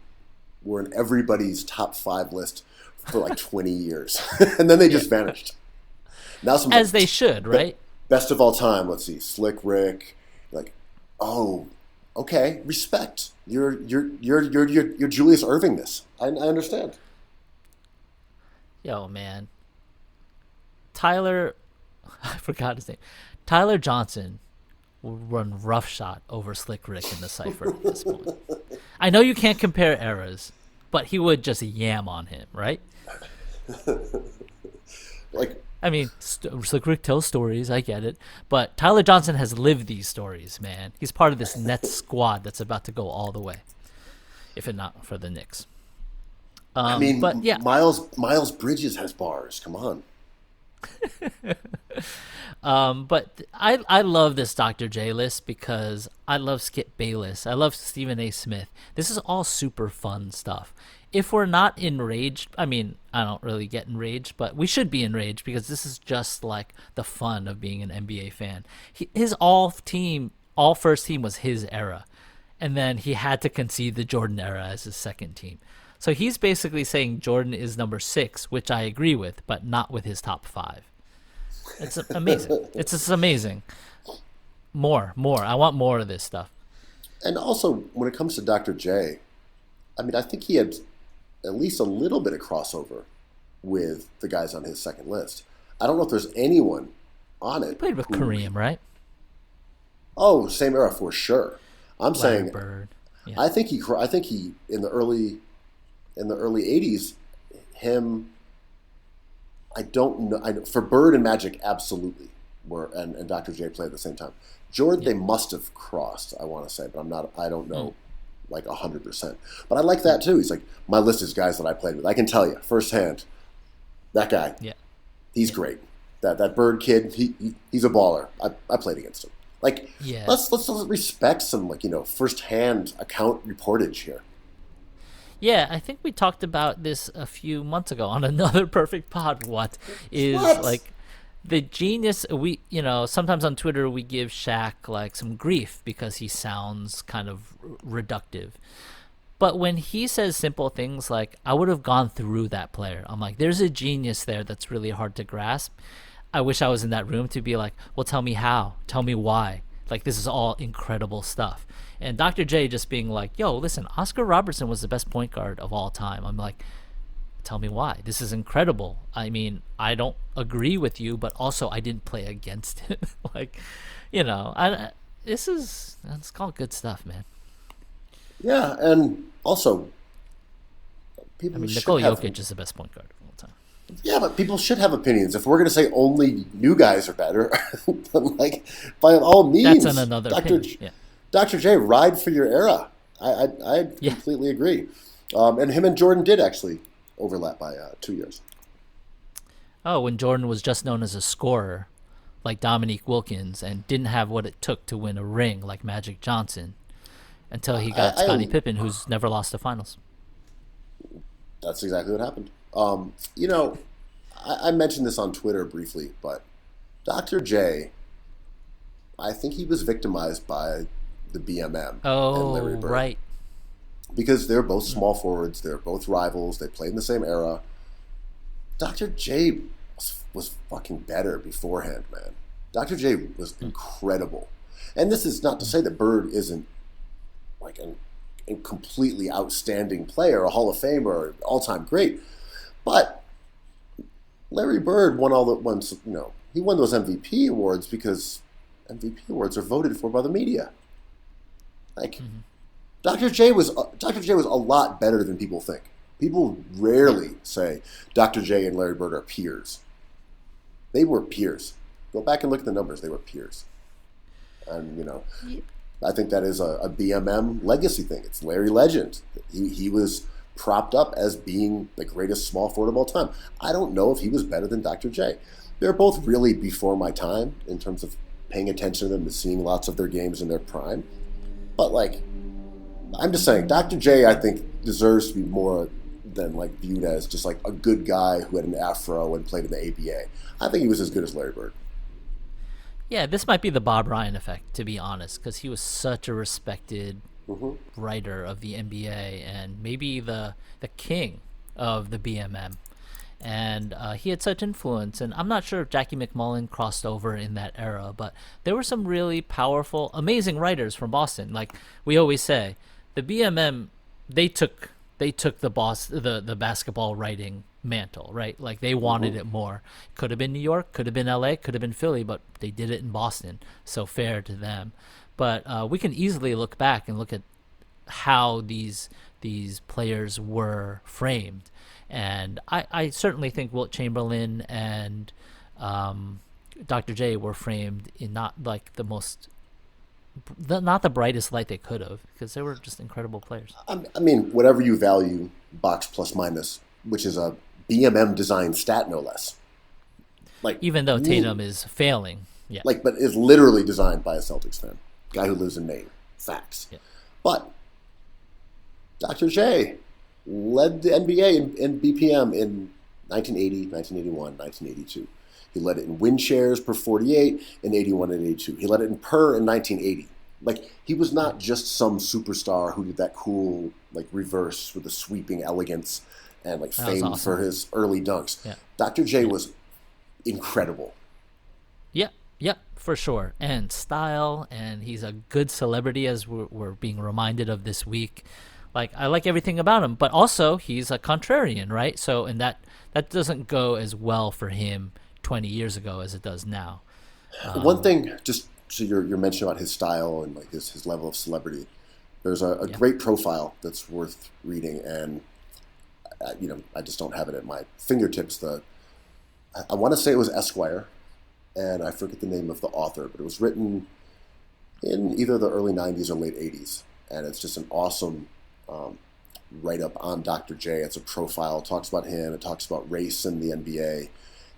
were in everybody's top 5 list for 20 years, and then they just vanished. Now as they should, right? Best of all time. Let's see, Slick Rick. Okay, respect. You're Julius Erving this. I understand. Yo, man. I forgot his name. Tyler Johnson will run roughshod over Slick Rick in the Cypher at this point. I know you can't compare eras, but he would just yam on him, right? I mean, Slick Rick tells stories, I get it. But Tyler Johnson has lived these stories, man. He's part of this Nets squad that's about to go all the way, if it not for the Knicks. But yeah. Miles Bridges has bars. Come on. But I love this Dr. J list because I love Skip Bayless. I love Stephen A. Smith. This is all super fun stuff. If we're not enraged, I mean, I don't really get enraged, but we should be enraged because this is just the fun of being an NBA fan. His all first team was his era. And then he had to concede the Jordan era as his second team. So he's basically saying Jordan is number 6, which I agree with, but not with his top 5. It's amazing. It's just amazing. More. I want more of this stuff. And also, when it comes to Dr. J, I think he had at least a little bit of crossover with the guys on his second list. I don't know if there's anyone on it. He played with Kareem, right? Oh, same era for sure. I'm saying, Bird. Yeah. I think he in the early 80s, him. I don't know. For Bird and Magic, absolutely were, and Dr. J played at the same time. Jordan, they must have crossed. I want to say, but I don't know, 100%. But I like that too. He's like, my list is guys that I played with. I can tell you firsthand, that guy. Yeah, he's great. That Bird kid, he's a baller. I played against him. Let's respect some firsthand account reportage here. Yeah, I think we talked about this a few months ago on another Perfect Pod. What? The genius? We sometimes on Twitter we give Shaq some grief because he sounds kind of reductive. But when he says simple things like, I would have gone through that player, I'm like, there's a genius there that's really hard to grasp. I wish I was in that room to be like, well, tell me how, tell me why. This is all incredible stuff. And Dr. J just being like, yo, listen, Oscar Robertson was the best point guard of all time. I'm like, Tell me why. This is incredible. I mean, I don't agree with you, but also I didn't play against it. Like, it's called good stuff, man. Yeah, and also people Nikola Jokic is the best point guard of all time. Yeah, but people should have opinions. If we're going to say only new guys are better, then like by all means, that's another opinion. Yeah. Dr. J, ride for your era. I completely agree. And him and Jordan did actually overlap by 2 years. Oh, when Jordan was just known as a scorer, like Dominique Wilkins, and didn't have what it took to win a ring like Magic Johnson, until he got Scottie Pippen, who's never lost the finals. That's exactly what happened. I mentioned this on Twitter briefly, but Dr. J, I think he was victimized by the BMM and Larry Bird. Right. Because they're both small forwards, they're both rivals, they played in the same era. Dr. J was fucking better beforehand, man. Dr. J was incredible. And this is not to say that Bird isn't like a completely outstanding player, a Hall of Famer, all-time great. But Larry Bird won he won those MVP awards because MVP awards are voted for by the media. Like, Dr. J was a lot better than people think. People rarely say Dr. J and Larry Bird are peers. They were peers. Go back and look at the numbers. They were peers. And, I think that is a BMM legacy thing. It's Larry Legend. He was propped up as being the greatest small forward of all time. I don't know if he was better than Dr. J. They're both really before my time in terms of paying attention to them and seeing lots of their games in their prime. But, I'm just saying, Dr. J, I think, deserves to be more than, viewed as just, a good guy who had an afro and played in the ABA. I think he was as good as Larry Bird. Yeah, this might be the Bob Ryan effect, to be honest, because he was such a respected writer of the NBA and maybe the king of the BMM. And he had such influence. And I'm not sure if Jackie McMullen crossed over in that era, but there were some really powerful, amazing writers from Boston. Like we always say, the BMM, they took the basketball writing mantle, right? Like they wanted it more. Could have been New York, could have been LA, could have been Philly, but they did it in Boston. So fair to them. But we can easily look back and look at how these players were framed. And I certainly think Wilt Chamberlain and Dr. J were framed in not not the brightest light they could have, because they were just incredible players. I mean, whatever you value box plus minus, which is a BMM design stat, no less. Even though Tatum is failing, yeah. But is literally designed by a Celtics fan, guy who lives in Maine. Facts. Yeah. But Dr. J led the NBA in BPM in 1980, 1981, 1982. He led it in win shares per 48 in 81 and 82. He led it in per in 1980. He was not just some superstar who did that cool, reverse with a sweeping elegance and, famed awesome for his early dunks. Yeah. Dr. J was incredible. Yeah, for sure. And style, and he's a good celebrity, as we're being reminded of this week. I like everything about him, but also he's a contrarian, right? So, and that doesn't go as well for him 20 years ago as it does now. One thing, just so you're mentioning about his style and his level of celebrity, there's a great profile that's worth reading, and I just don't have it at my fingertips. I want to say it was Esquire, and I forget the name of the author, but it was written in either the early 90s or late 80s, and it's just an awesome write-up on Dr. J. It's a profile. It talks about him. It talks about race in the NBA.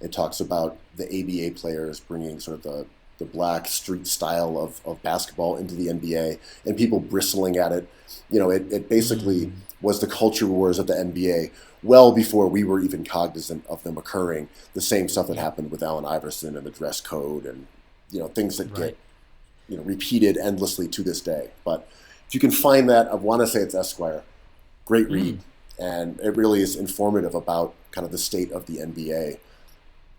It talks about the ABA players bringing sort of the black street style of basketball into the NBA and people bristling at it. It basically was the culture wars of the NBA well before we were even cognizant of them occurring. The same stuff that happened with Allen Iverson and the dress code and, things that get, repeated endlessly to this day. But if you can find that, I want to say it's Esquire. Great read. And it really is informative about kind of the state of the NBA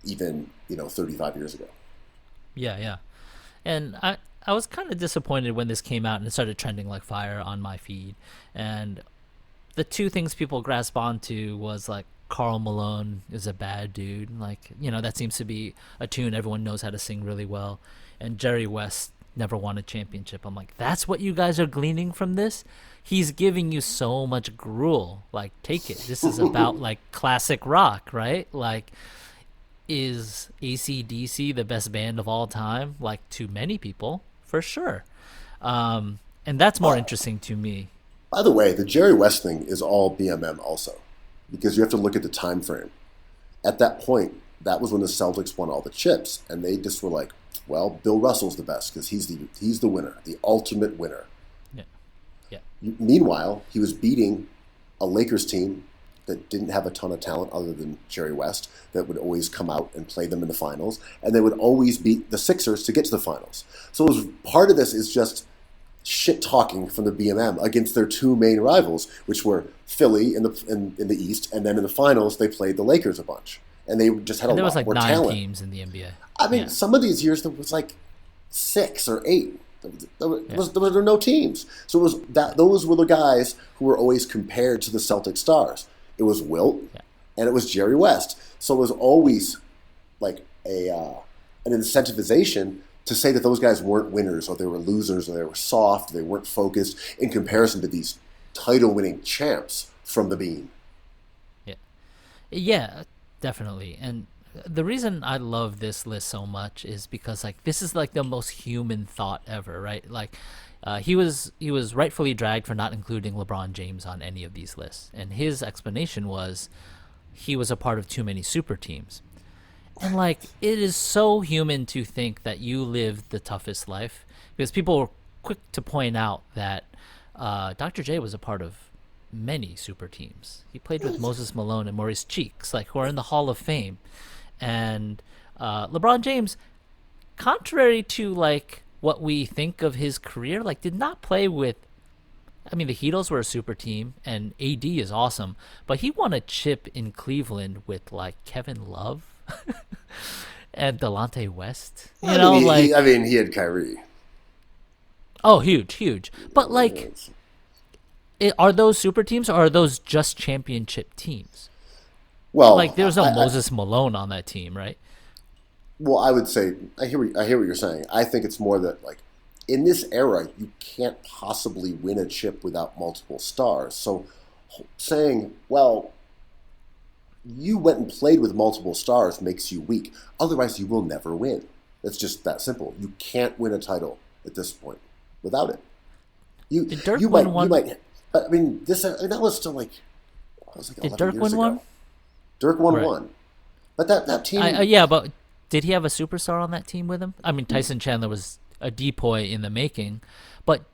even, 35 years ago. Yeah. And I was kind of disappointed when this came out and it started trending like fire on my feed. And the two things people grasp onto was like Karl Malone is a bad dude. Like, that seems to be a tune everyone knows how to sing really well. And Jerry West never won a championship. I'm like, that's what you guys are gleaning from this? He's giving you so much gruel. Like, take it. This is about like classic rock, right? Like, is AC/DC the best band of all time? Like, to many people, for sure. And that's more interesting to me. By the way, the Jerry West thing is all BMM also, because you have to look at the time frame. At that point, that was when the Celtics won all the chips, and they just were like, well, Bill Russell's the best because he's the winner, the ultimate winner. Yeah. Meanwhile, he was beating a Lakers team that didn't have a ton of talent other than Jerry West, that would always come out and play them in the finals, and they would always beat the Sixers to get to the finals. So part of this is just shit talking from the BMM against their two main rivals, which were Philly in the East, and then in the finals they played the Lakers a bunch, and they just had a lot more talent. There was like 9 teams in the NBA. I mean, some of these years there was like 6 or 8. There were no teams. So it was those were the guys who were always compared to the Celtic stars. It was Wilt and it was Jerry West. So it was always like an incentivization to say that those guys weren't winners, or they were losers, or they were soft, they weren't focused in comparison to these title-winning champs from the Bean. Yeah, definitely. And the reason I love this list so much is because like this is like the most human thought ever, right? Like he was rightfully dragged for not including LeBron James on any of these lists, and his explanation was he was a part of too many super teams. And like it is so human to think that you lived the toughest life, because people were quick to point out that Dr. J was a part of many super teams. He played with Moses Malone and Maurice Cheeks, like who are in the Hall of Fame. And LeBron James, contrary to like what we think of his career, like did not play with. I mean, the Heatles were a super team, and AD is awesome, but he won a chip in Cleveland with like Kevin Love and Delonte West. He had Kyrie. Oh, huge. But like, are those super teams, or are those just championship teams? Well, like there's no Moses Malone on that team, right? Well, I would say I hear what you're saying. I think it's more that like in this era, you can't possibly win a chip without multiple stars. So saying, well, you went and played with multiple stars makes you weak. Otherwise, you will never win. It's just that simple. You can't win a title at this point without it. You might. I mean, that was still like. Did Dirk win one? Dirk won one, but that team. But did he have a superstar on that team with him? I mean, Tyson Chandler was a depoy in the making, but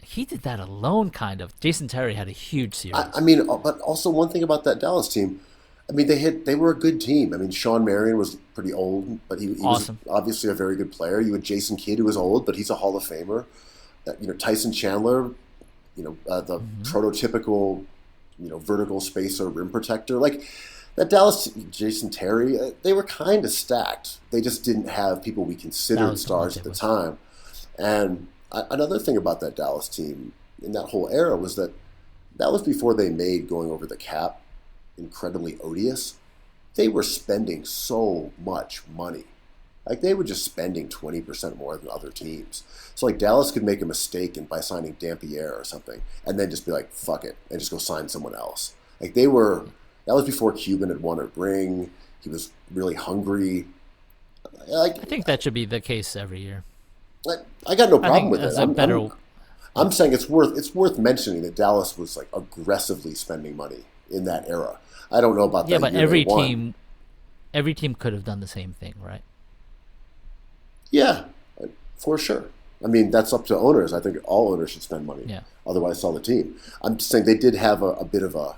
he did that alone, kind of. Jason Terry had a huge series. I mean, but also one thing about that Dallas team, I mean, they were a good team. I mean, Sean Marion was pretty old, but he awesome. Was obviously a very good player. You had Jason Kidd, who was old, but he's a Hall of Famer. Tyson Chandler, the prototypical, vertical spacer rim protector. Like that Dallas, Jason Terry, they were kind of stacked. They just didn't have people we considered stars at the time. And another thing about that Dallas team in that whole era was that was before they made going over the cap incredibly odious. They were spending so much money. Like they were just spending 20% more than other teams. So like Dallas could make a mistake by signing Dampier or something, and then just be like, fuck it, and just go sign someone else. Like that was before Cuban had won a ring. He was really hungry. I think that should be the case every year. I got no problem with it. I'm saying it's worth mentioning that Dallas was like aggressively spending money in that era. I don't know about that. Yeah, but every team could have done the same thing, right? Yeah, for sure. I mean, that's up to owners. I think all owners should spend money. Yeah. Otherwise, sell the team. I'm just saying they did have a bit of a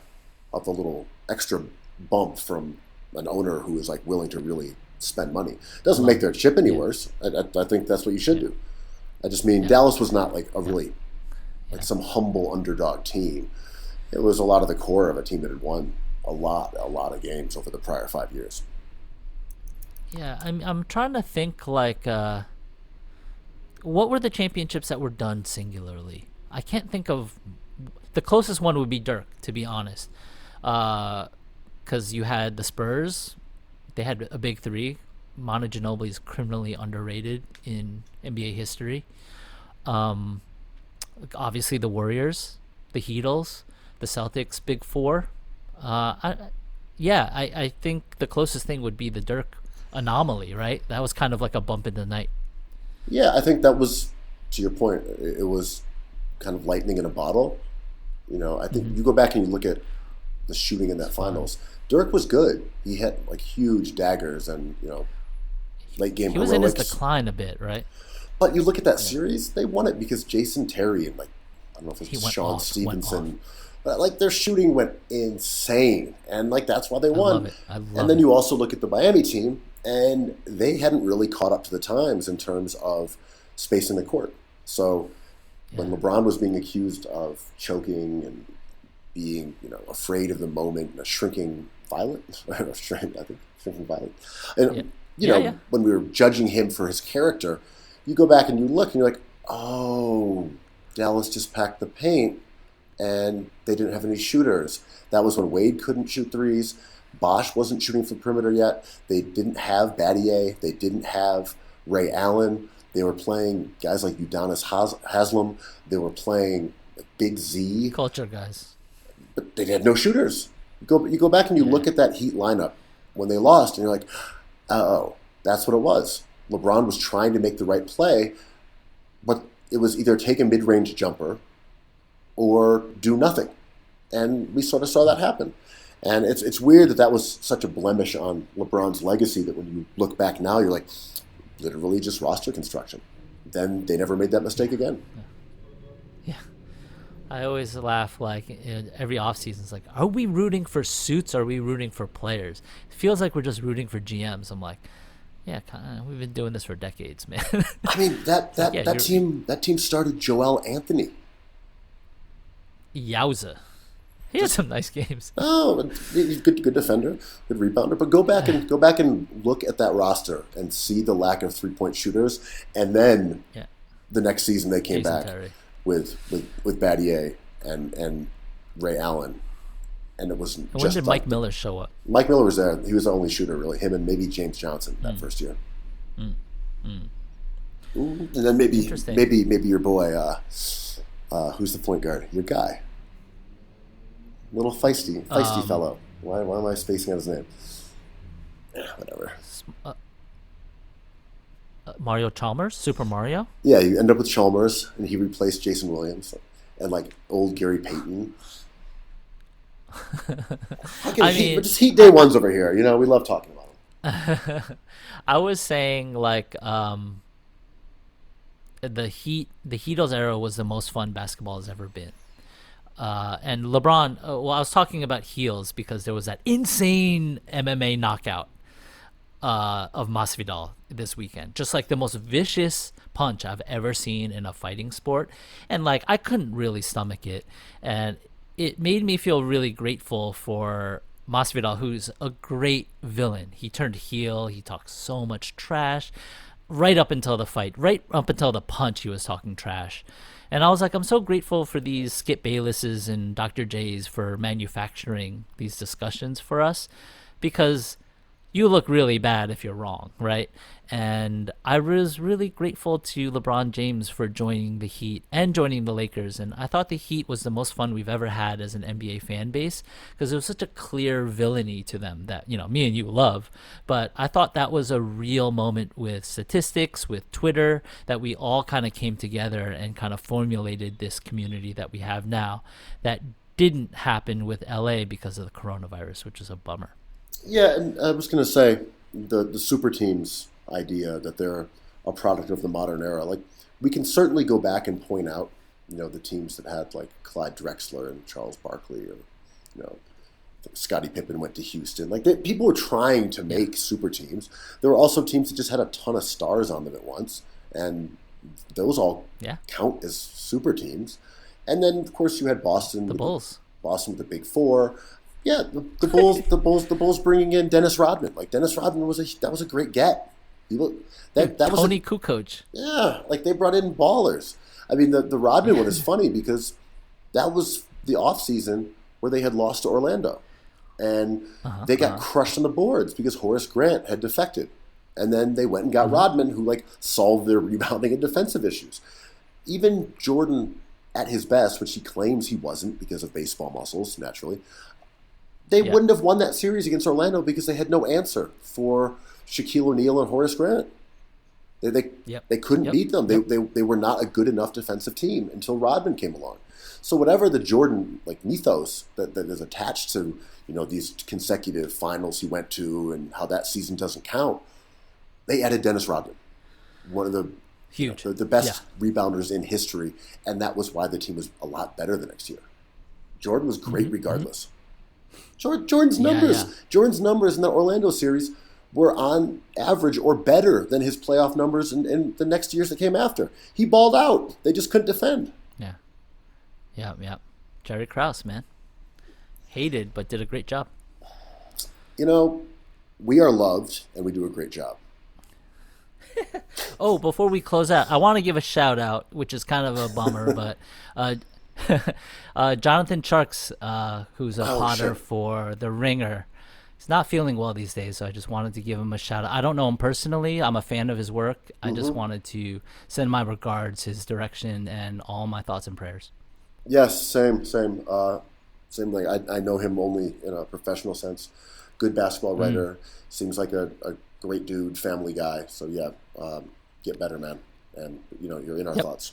little extra bump from an owner who is like willing to really spend money. Doesn't make their chip any worse. I think that's what you should do. I just mean Dallas was not like a really like some humble underdog team. It was a lot of the core of a team that had won a lot of games over the prior 5 years. Yeah, I'm trying to think like what were the championships that were done singularly? I can't think of. the closest one would be Dirk, to be honest, because you had the Spurs. They had a big three. Manu Ginobili is criminally underrated in NBA history. Obviously, the Warriors, the Heatles, the Celtics, big four. I think the closest thing would be the Dirk anomaly, right? That was kind of like a bump in the night. Yeah, I think that was, to your point, it was kind of lightning in a bottle. I think you go back and you look at the shooting in that finals. Dirk was good. He had like huge daggers and late game. He was heroics. in his decline a bit, right? But you look at that series; they won it because Jason Terry and I don't know if it was Sean Stevenson, but their shooting went insane, and that's why they won. I love it. And then you also look at the Miami team, and they hadn't really caught up to the times in terms of spacing the court. So when LeBron was being accused of choking and being, afraid of the moment, shrinking violet, shrinking violet, and when we were judging him for his character, you go back and you look and you're like, oh, Dallas just packed the paint and they didn't have any shooters. That was when Wade couldn't shoot threes. Bosch wasn't shooting from perimeter yet. They didn't have Battier. They didn't have Ray Allen. They were playing guys like Udonis Haslem. They were playing Big Z. Culture guys. But they had no shooters. You go back and you look at that Heat lineup when they lost, and you're like, oh, that's what it was. LeBron was trying to make the right play, but it was either take a mid-range jumper or do nothing. And we sort of saw that happen. And it's weird that was such a blemish on LeBron's legacy that when you look back now, you're like, literally just roster construction. Then they never made that mistake again. Yeah. I always laugh every offseason. It's like, are we rooting for suits or are we rooting for players? It feels like we're just rooting for GMs. I'm like, yeah, we've been doing this for decades, man. I mean, that team started Joel Anthony. Yowza. He had some nice games. Oh, he's good defender, good rebounder. But go back and look at that roster and see the lack of 3-point shooters. And then the next season they came back with Battier and Ray Allen, and it was. When did Mike Miller show up? Mike Miller was there. He was the only shooter, really. Him and maybe James Johnson that first year. Ooh, and then maybe your boy, who's the point guard? Your guy. Little feisty fellow. Why am I spacing out his name? Whatever. Mario Chalmers? Super Mario? Yeah, you end up with Chalmers, and he replaced Jason Williams and old Gary Payton. We're just Heat day ones over here. We love talking about them. I was saying the Heatles era was the most fun basketball has ever been. And LeBron, I was talking about heels because there was that insane MMA knockout of Masvidal this weekend. Just the most vicious punch I've ever seen in a fighting sport. And I couldn't really stomach it. And it made me feel really grateful for Masvidal, who's a great villain. He turned heel. He talked so much trash right up until the fight, right up until the punch he was talking trash. And I was like, I'm so grateful for these Skip Baylesses and Dr. J's for manufacturing these discussions for us, because you look really bad if you're wrong, right? And I was really grateful to LeBron James for joining the Heat and joining the Lakers. And I thought the Heat was the most fun we've ever had as an NBA fan base, because there was such a clear villainy to them that, me and you love. But I thought that was a real moment with statistics, with Twitter, that we all kind of came together and kind of formulated this community that we have now that didn't happen with LA because of the coronavirus, which is a bummer. Yeah, and I was going to say the super teams idea that they're a product of the modern era. We can certainly go back and point out, the teams that had Clyde Drexler and Charles Barkley, or Scottie Pippen went to Houston. People were trying to make super teams. There were also teams that just had a ton of stars on them at once, and those all count as super teams. And then of course you had Boston, the Bulls, Boston with the Big Four. Yeah, the Bulls bringing in Dennis Rodman. Dennis Rodman was a great get. That was Tony Kukoc. Yeah, they brought in ballers. I mean, the Rodman one is funny because that was the offseason where they had lost to Orlando. And they got crushed on the boards because Horace Grant had defected. And then they went and got Rodman, who solved their rebounding and defensive issues. Even Jordan at his best, which he claims he wasn't because of baseball muscles, naturally, they wouldn't have won that series against Orlando because they had no answer for Shaquille O'Neal and Horace Grant. They couldn't beat them. They were not a good enough defensive team until Rodman came along. So whatever the Jordan mythos that is attached to these consecutive finals he went to and how that season doesn't count, they added Dennis Rodman, one of the the best rebounders in history, and that was why the team was a lot better the next year. Jordan was great regardless. Jordan's numbers in the Orlando series were on average or better than his playoff numbers in the next years that came after. He balled out. They just couldn't defend. Yeah. Jerry Krause, man. Hated, but did a great job. We are loved, and we do a great job. Oh, before we close out, I want to give a shout out, which is kind of a bummer, but Jonathan Tjarks, who's a Potter for The Ringer, he's not feeling well these days, so I just wanted to give him a shout out. I don't know him personally. I'm a fan of his work. I just wanted to send my regards, his direction, and all my thoughts and prayers. Yes, same thing. I know him only in a professional sense. Good basketball writer. Seems like a great dude, family guy. So get better, man. And you're in our thoughts.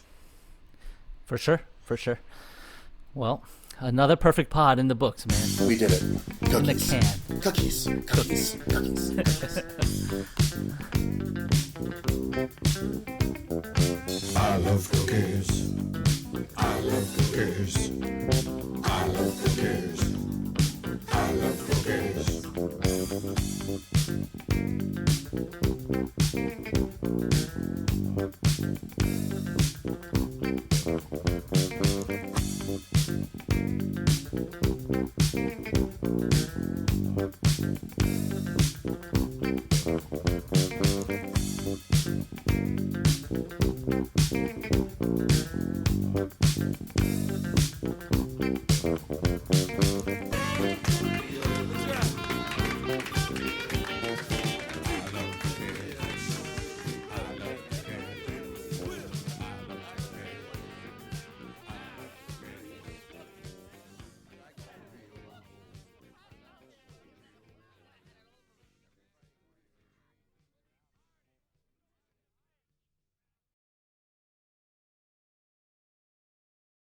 For sure. Well, another perfect pod in the books, man. We did it. Cookies. In the can. Cookies. I love cookies. I love cookies.